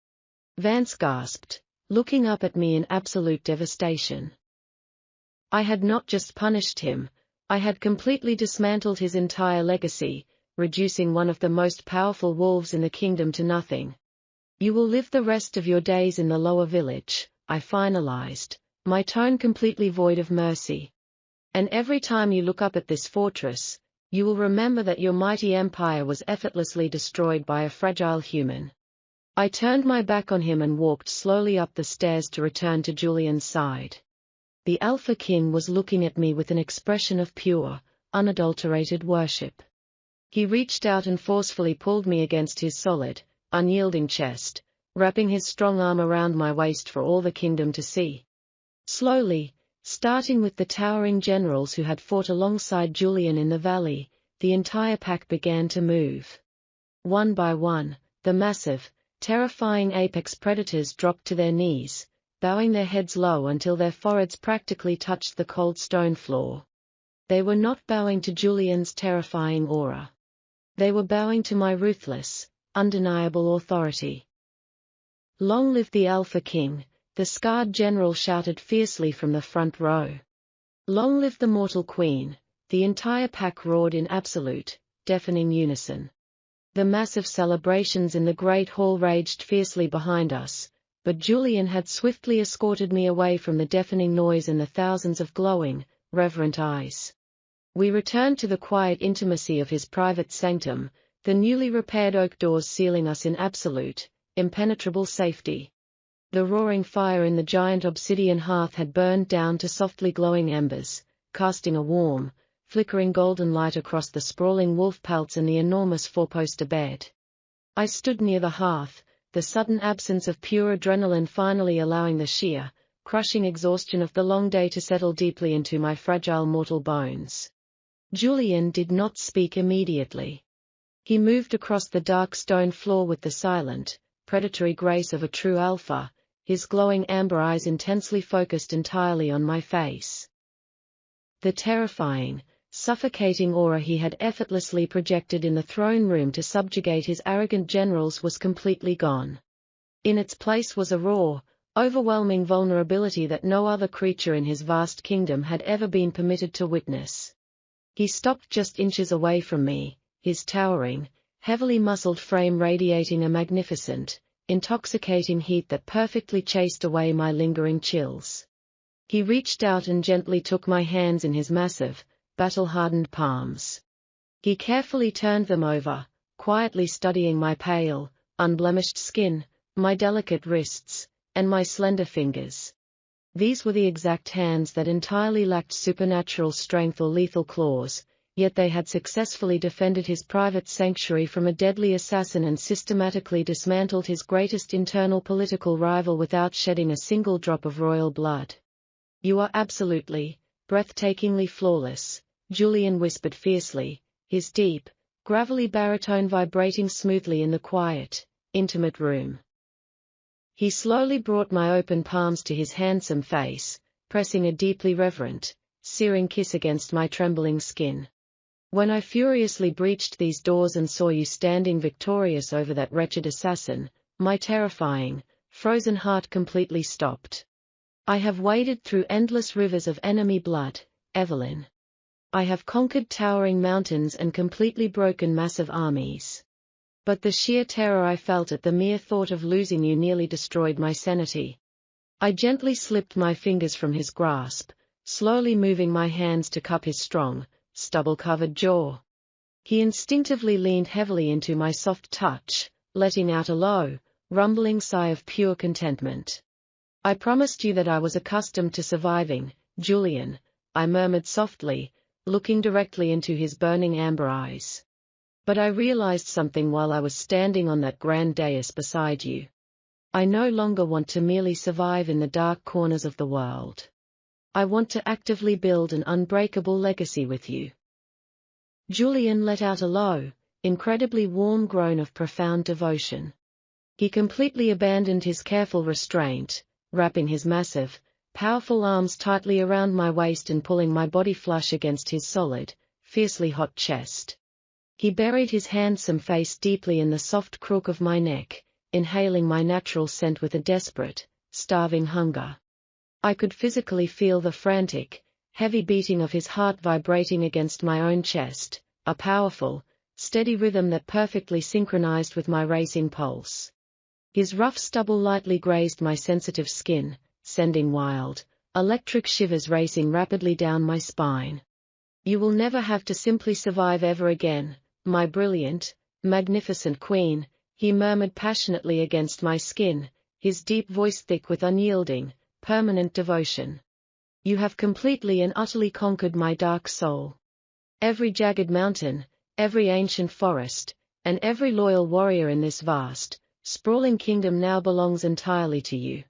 Vance gasped, looking up at me in absolute devastation. I had not just punished him, I had completely dismantled his entire legacy, reducing one of the most powerful wolves in the kingdom to nothing. You will live the rest of your days in the lower village, I finalized, my tone completely void of mercy. And every time you look up at this fortress, you will remember that your mighty empire was effortlessly destroyed by a fragile human. I turned my back on him and walked slowly up the stairs to return to Julian's side. The Alpha King was looking at me with an expression of pure, unadulterated worship. He reached out and forcefully pulled me against his solid, unyielding chest, wrapping his strong arm around my waist for all the kingdom to see. Slowly, starting with the towering generals who had fought alongside Julian in the valley, the entire pack began to move. One by one, the massive, terrifying apex predators dropped to their knees, bowing their heads low until their foreheads practically touched the cold stone floor. They were not bowing to Julian's terrifying aura. They were bowing to my ruthless, undeniable authority. Long live the Alpha King, the scarred general shouted fiercely from the front row. Long live the mortal queen, the entire pack roared in absolute, deafening unison. The massive celebrations in the Great Hall raged fiercely behind us, but Julian had swiftly escorted me away from the deafening noise and the thousands of glowing, reverent eyes. We returned to the quiet intimacy of his private sanctum, the newly repaired oak doors sealing us in absolute, impenetrable safety. The roaring fire in the giant obsidian hearth had burned down to softly glowing embers, casting a warm, flickering golden light across the sprawling wolf pelts and the enormous four-poster bed. I stood near the hearth, the sudden absence of pure adrenaline finally allowing the sheer, crushing exhaustion of the long day to settle deeply into my fragile mortal bones. Julian did not speak immediately. He moved across the dark stone floor with the silent, predatory grace of a true alpha, his glowing amber eyes intensely focused entirely on my face. The terrifying, suffocating aura he had effortlessly projected in the throne room to subjugate his arrogant generals was completely gone. In its place was a raw, overwhelming vulnerability that no other creature in his vast kingdom had ever been permitted to witness. He stopped just inches away from me, his towering, heavily muscled frame radiating a magnificent, intoxicating heat that perfectly chased away my lingering chills. He reached out and gently took my hands in his massive, battle-hardened palms. He carefully turned them over, quietly studying my pale, unblemished skin, my delicate wrists, and my slender fingers. These were the exact hands that entirely lacked supernatural strength or lethal claws, yet they had successfully defended his private sanctuary from a deadly assassin and systematically dismantled his greatest internal political rival without shedding a single drop of royal blood. "You are absolutely, breathtakingly flawless," Julian whispered fiercely, his deep, gravelly baritone vibrating smoothly in the quiet, intimate room. He slowly brought my open palms to his handsome face, pressing a deeply reverent, searing kiss against my trembling skin. "When I furiously breached these doors and saw you standing victorious over that wretched assassin, my terrifying, frozen heart completely stopped. I have waded through endless rivers of enemy blood, Evelyn. I have conquered towering mountains and completely broken massive armies. But the sheer terror I felt at the mere thought of losing you nearly destroyed my sanity." I gently slipped my fingers from his grasp, slowly moving my hands to cup his strong, stubble-covered jaw. He instinctively leaned heavily into my soft touch, letting out a low, rumbling sigh of pure contentment. "I promised you that I was accustomed to surviving, Julian," I murmured softly, looking directly into his burning amber eyes. "But I realized something while I was standing on that grand dais beside you. I no longer want to merely survive in the dark corners of the world. I want to actively build an unbreakable legacy with you." Julian let out a low, incredibly warm groan of profound devotion. He completely abandoned his careful restraint, wrapping his massive, powerful arms tightly around my waist and pulling my body flush against his solid, fiercely hot chest. He buried his handsome face deeply in the soft crook of my neck, inhaling my natural scent with a desperate, starving hunger. I could physically feel the frantic, heavy beating of his heart vibrating against my own chest, a powerful, steady rhythm that perfectly synchronized with my racing pulse. His rough stubble lightly grazed my sensitive skin, sending wild, electric shivers racing rapidly down my spine. "You will never have to simply survive ever again, my brilliant, magnificent queen," he murmured passionately against my skin, his deep voice thick with unyielding, permanent devotion. "You have completely and utterly conquered my dark soul. Every jagged mountain, every ancient forest, and every loyal warrior in this vast, sprawling kingdom now belongs entirely to you.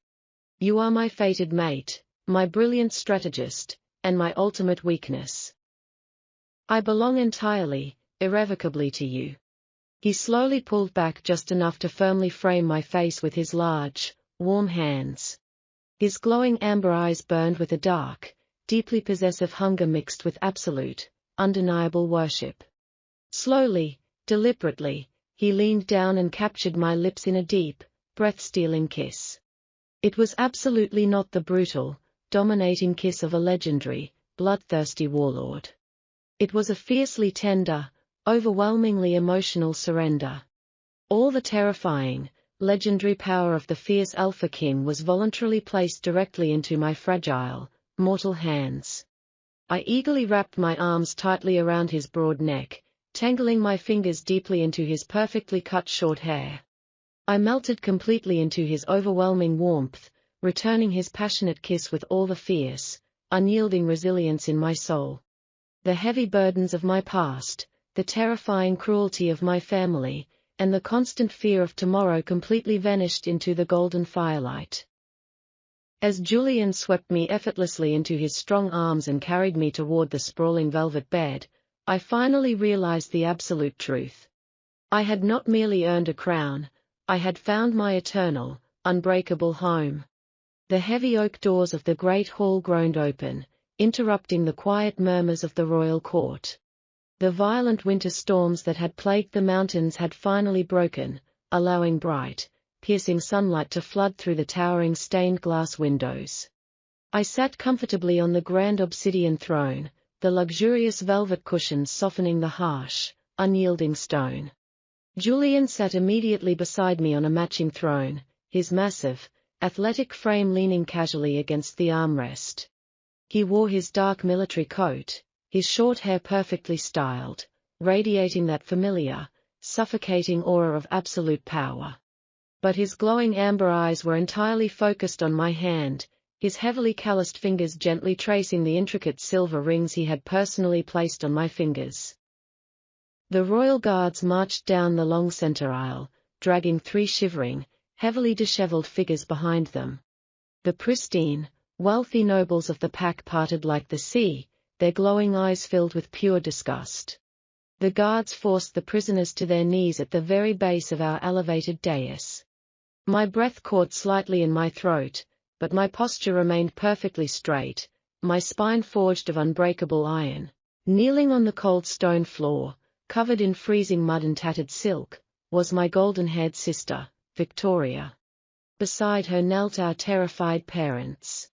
You are my fated mate, my brilliant strategist, and my ultimate weakness. I belong entirely, irrevocably to you." He slowly pulled back just enough to firmly frame my face with his large, warm hands. His glowing amber eyes burned with a dark, deeply possessive hunger mixed with absolute, undeniable worship. Slowly, deliberately, he leaned down and captured my lips in a deep, breath-stealing kiss. It was absolutely not the brutal, dominating kiss of a legendary, bloodthirsty warlord. It was a fiercely tender, overwhelmingly emotional surrender. All the terrifying, legendary power of the fierce Alpha King was voluntarily placed directly into my fragile, mortal hands. I eagerly wrapped my arms tightly around his broad neck, tangling my fingers deeply into his perfectly cut short hair. I melted completely into his overwhelming warmth, returning his passionate kiss with all the fierce, unyielding resilience in my soul. The heavy burdens of my past, the terrifying cruelty of my family, and the constant fear of tomorrow completely vanished into the golden firelight. As Julian swept me effortlessly into his strong arms and carried me toward the sprawling velvet bed, I finally realized the absolute truth. I had not merely earned a crown, I had found my eternal, unbreakable home. The heavy oak doors of the great hall groaned open, interrupting the quiet murmurs of the royal court. The violent winter storms that had plagued the mountains had finally broken, allowing bright, piercing sunlight to flood through the towering stained glass windows. I sat comfortably on the grand obsidian throne, the luxurious velvet cushions softening the harsh, unyielding stone. Julian sat immediately beside me on a matching throne, his massive, athletic frame leaning casually against the armrest. He wore his dark military coat, his short hair perfectly styled, radiating that familiar, suffocating aura of absolute power. But his glowing amber eyes were entirely focused on my hand, his heavily calloused fingers gently tracing the intricate silver rings he had personally placed on my fingers. The royal guards marched down the long center aisle, dragging 3 shivering, heavily disheveled figures behind them. The pristine, wealthy nobles of the pack parted like the sea, their glowing eyes filled with pure disgust. The guards forced the prisoners to their knees at the very base of our elevated dais. My breath caught slightly in my throat, but my posture remained perfectly straight, my spine forged of unbreakable iron. Kneeling on the cold stone floor, covered in freezing mud and tattered silk, was my golden-haired sister, Victoria. Beside her knelt our terrified parents.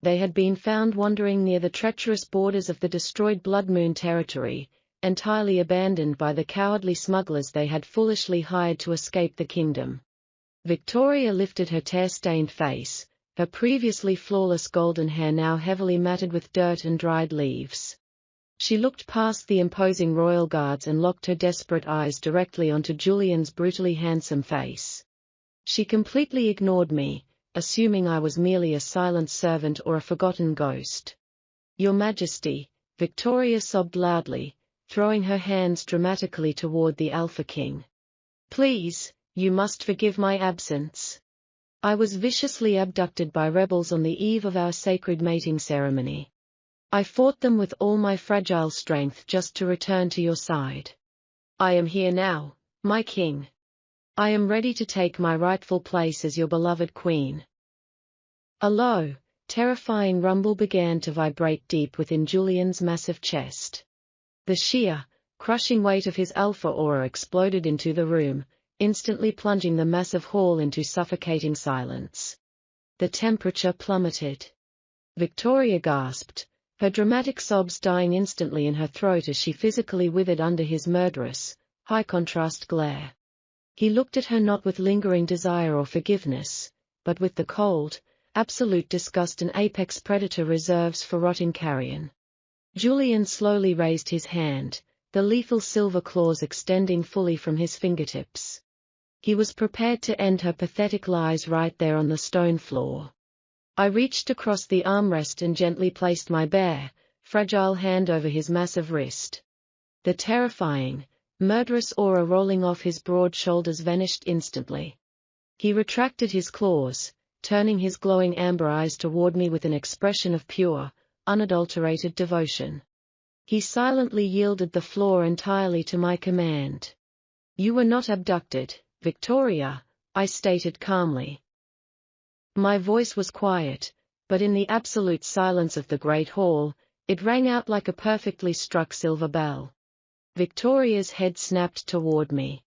They had been found wandering near the treacherous borders of the destroyed Blood Moon territory, entirely abandoned by the cowardly smugglers they had foolishly hired to escape the kingdom. Victoria lifted her tear-stained face, her previously flawless golden hair now heavily matted with dirt and dried leaves. She looked past the imposing royal guards and locked her desperate eyes directly onto Julian's brutally handsome face. She completely ignored me, assuming I was merely a silent servant or a forgotten ghost. "Your Majesty," Victoria sobbed loudly, throwing her hands dramatically toward the Alpha King. "Please, you must forgive my absence. I was viciously abducted by rebels on the eve of our sacred mating ceremony. I fought them with all my fragile strength just to return to your side. I am here now, my king. I am ready to take my rightful place as your beloved queen." A low, terrifying rumble began to vibrate deep within Julian's massive chest. The sheer, crushing weight of his alpha aura exploded into the room, instantly plunging the massive hall into suffocating silence. The temperature plummeted. Victoria gasped, her dramatic sobs dying instantly in her throat as she physically withered under his murderous, high-contrast glare. He looked at her not with lingering desire or forgiveness, but with the cold, absolute disgust an apex predator reserves for rotting carrion. Julian slowly raised his hand, the lethal silver claws extending fully from his fingertips. He was prepared to end her pathetic lies right there on the stone floor. I reached across the armrest and gently placed my bare, fragile hand over his massive wrist. The terrifying, murderous aura rolling off his broad shoulders vanished instantly. He retracted his claws, turning his glowing amber eyes toward me with an expression of pure, unadulterated devotion. He silently yielded the floor entirely to my command. "You were not abducted, Victoria," I stated calmly. My voice was quiet, but in the absolute silence of the great hall, it rang out like a perfectly struck silver bell. Victoria's head snapped toward me.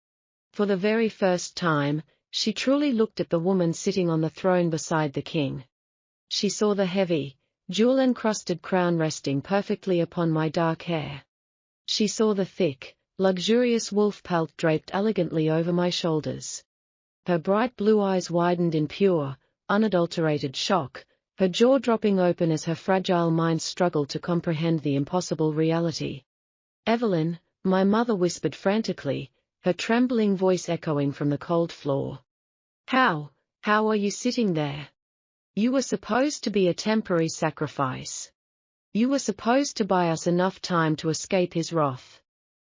For the very first time, she truly looked at the woman sitting on the throne beside the king. She saw the heavy, jewel-encrusted crown resting perfectly upon my dark hair. She saw the thick, luxurious wolf pelt draped elegantly over my shoulders. Her bright blue eyes widened in pure, unadulterated shock, her jaw dropping open as her fragile mind struggled to comprehend the impossible reality. "Evelyn," my mother whispered frantically, her trembling voice echoing from the cold floor. How are you sitting there? You were supposed to be a temporary sacrifice. You were supposed to buy us enough time to escape his wrath."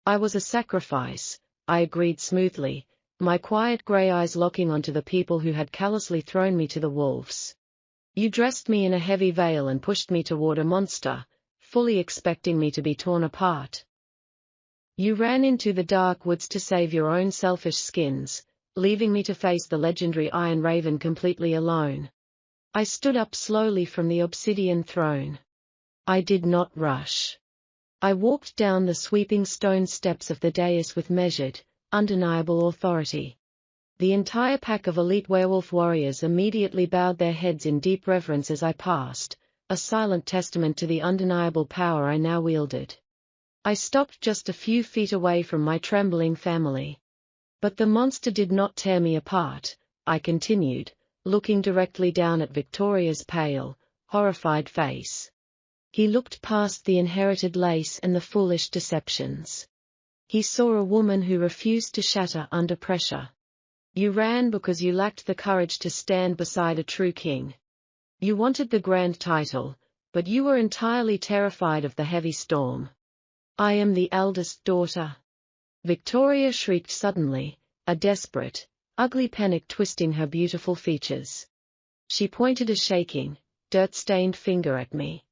"I was a sacrifice," I agreed smoothly, my quiet grey eyes locking onto the people who had callously thrown me to the wolves. "You dressed me in a heavy veil and pushed me toward a monster, fully expecting me to be torn apart. You ran into the dark woods to save your own selfish skins, leaving me to face the legendary Iron Raven completely alone." I stood up slowly from the obsidian throne. I did not rush. I walked down the sweeping stone steps of the dais with measured, undeniable authority. The entire pack of elite werewolf warriors immediately bowed their heads in deep reverence as I passed, a silent testament to the undeniable power I now wielded. I stopped just a few feet away from my trembling family. "But the monster did not tear me apart," I continued, looking directly down at Victoria's pale, horrified face. "He looked past the inherited lace and the foolish deceptions. He saw a woman who refused to shatter under pressure. You ran because you lacked the courage to stand beside a true king. You wanted the grand title, but you were entirely terrified of the heavy storm. I am the eldest daughter." Victoria shrieked suddenly, a desperate, ugly panic twisting her beautiful features. She pointed a shaking, dirt-stained finger at me.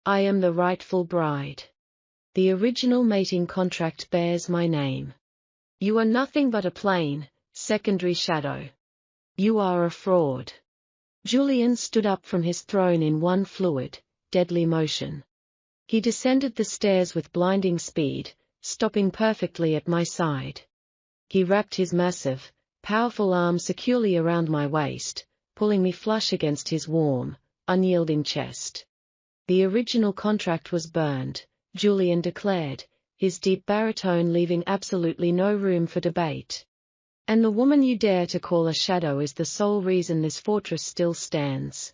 "I am the rightful bride. The original mating contract bears my name. You are nothing but a plain, secondary shadow. You are a fraud." Julian stood up from his throne in one fluid, deadly motion. He descended the stairs with blinding speed, stopping perfectly at my side. He wrapped his massive, powerful arm securely around my waist, pulling me flush against his warm, unyielding chest. "The original contract was burned," Julian declared, his deep baritone leaving absolutely no room for debate. "And the woman you dare to call a shadow is the sole reason this fortress still stands.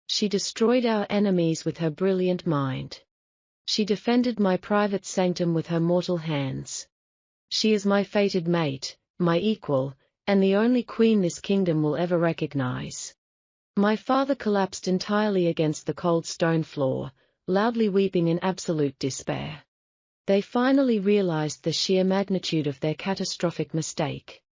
She destroyed our enemies with her brilliant mind. She defended my private sanctum with her mortal hands. She is my fated mate, my equal, and the only queen this kingdom will ever recognize." My father collapsed entirely against the cold stone floor, loudly weeping in absolute despair. They finally realized the sheer magnitude of their catastrophic mistake.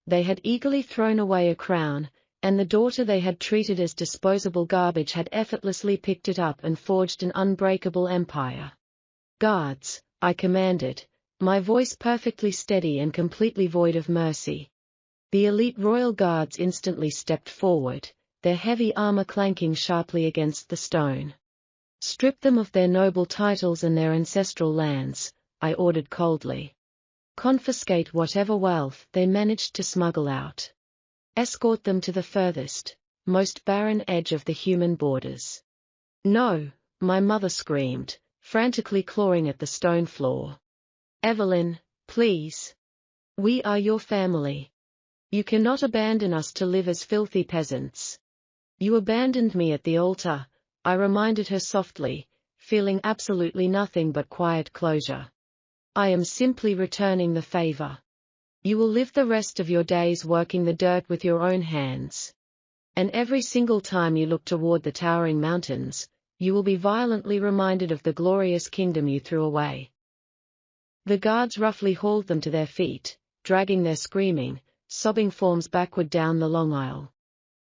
They had eagerly thrown away a crown, and the daughter they had treated as disposable garbage had effortlessly picked it up and forged an unbreakable empire. "Guards," I commanded, my voice perfectly steady and completely void of mercy. The elite royal guards instantly stepped forward, their heavy armor clanking sharply against the stone. "Strip them of their noble titles and their ancestral lands," I ordered coldly. "Confiscate whatever wealth they managed to smuggle out. Escort them to the furthest, most barren edge of the human borders." "No," my mother screamed, frantically clawing at the stone floor. "Evelyn, please. We are your family. You cannot abandon us to live as filthy peasants." "You abandoned me at the altar," I reminded her softly, feeling absolutely nothing but quiet closure. "I am simply returning the favor. You will live the rest of your days working the dirt with your own hands. And every single time you look toward the towering mountains, you will be violently reminded of the glorious kingdom you threw away." The guards roughly hauled them to their feet, dragging their screaming, sobbing forms backward down the long aisle.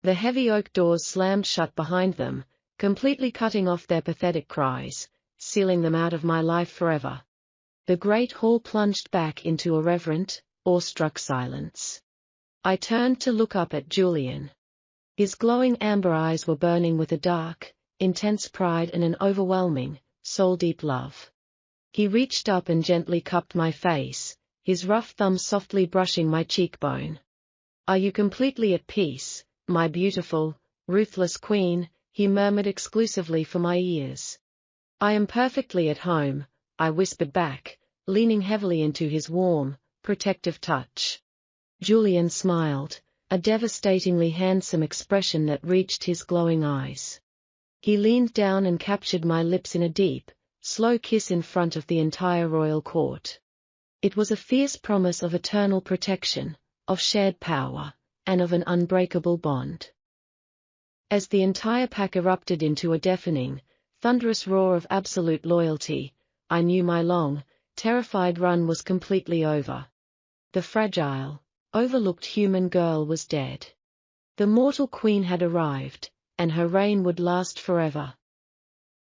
The heavy oak doors slammed shut behind them, completely cutting off their pathetic cries, sealing them out of my life forever. The great hall plunged back into a reverent, awestruck silence. I turned to look up at Julian. His glowing amber eyes were burning with a dark, intense pride and an overwhelming, soul-deep love. He reached up and gently cupped my face, his rough thumb softly brushing my cheekbone. "Are you completely at peace, my beautiful, ruthless queen?" he murmured exclusively for my ears. "I am perfectly at home," I whispered back, leaning heavily into his warm, protective touch. Julian smiled, a devastatingly handsome expression that reached his glowing eyes. He leaned down and captured my lips in a deep, slow kiss in front of the entire royal court. It was a fierce promise of eternal protection, of shared power, and of an unbreakable bond. As the entire pack erupted into a deafening, thunderous roar of absolute loyalty, I knew my long, terrified run was completely over. The fragile, overlooked human girl was dead. The mortal queen had arrived, and her reign would last forever.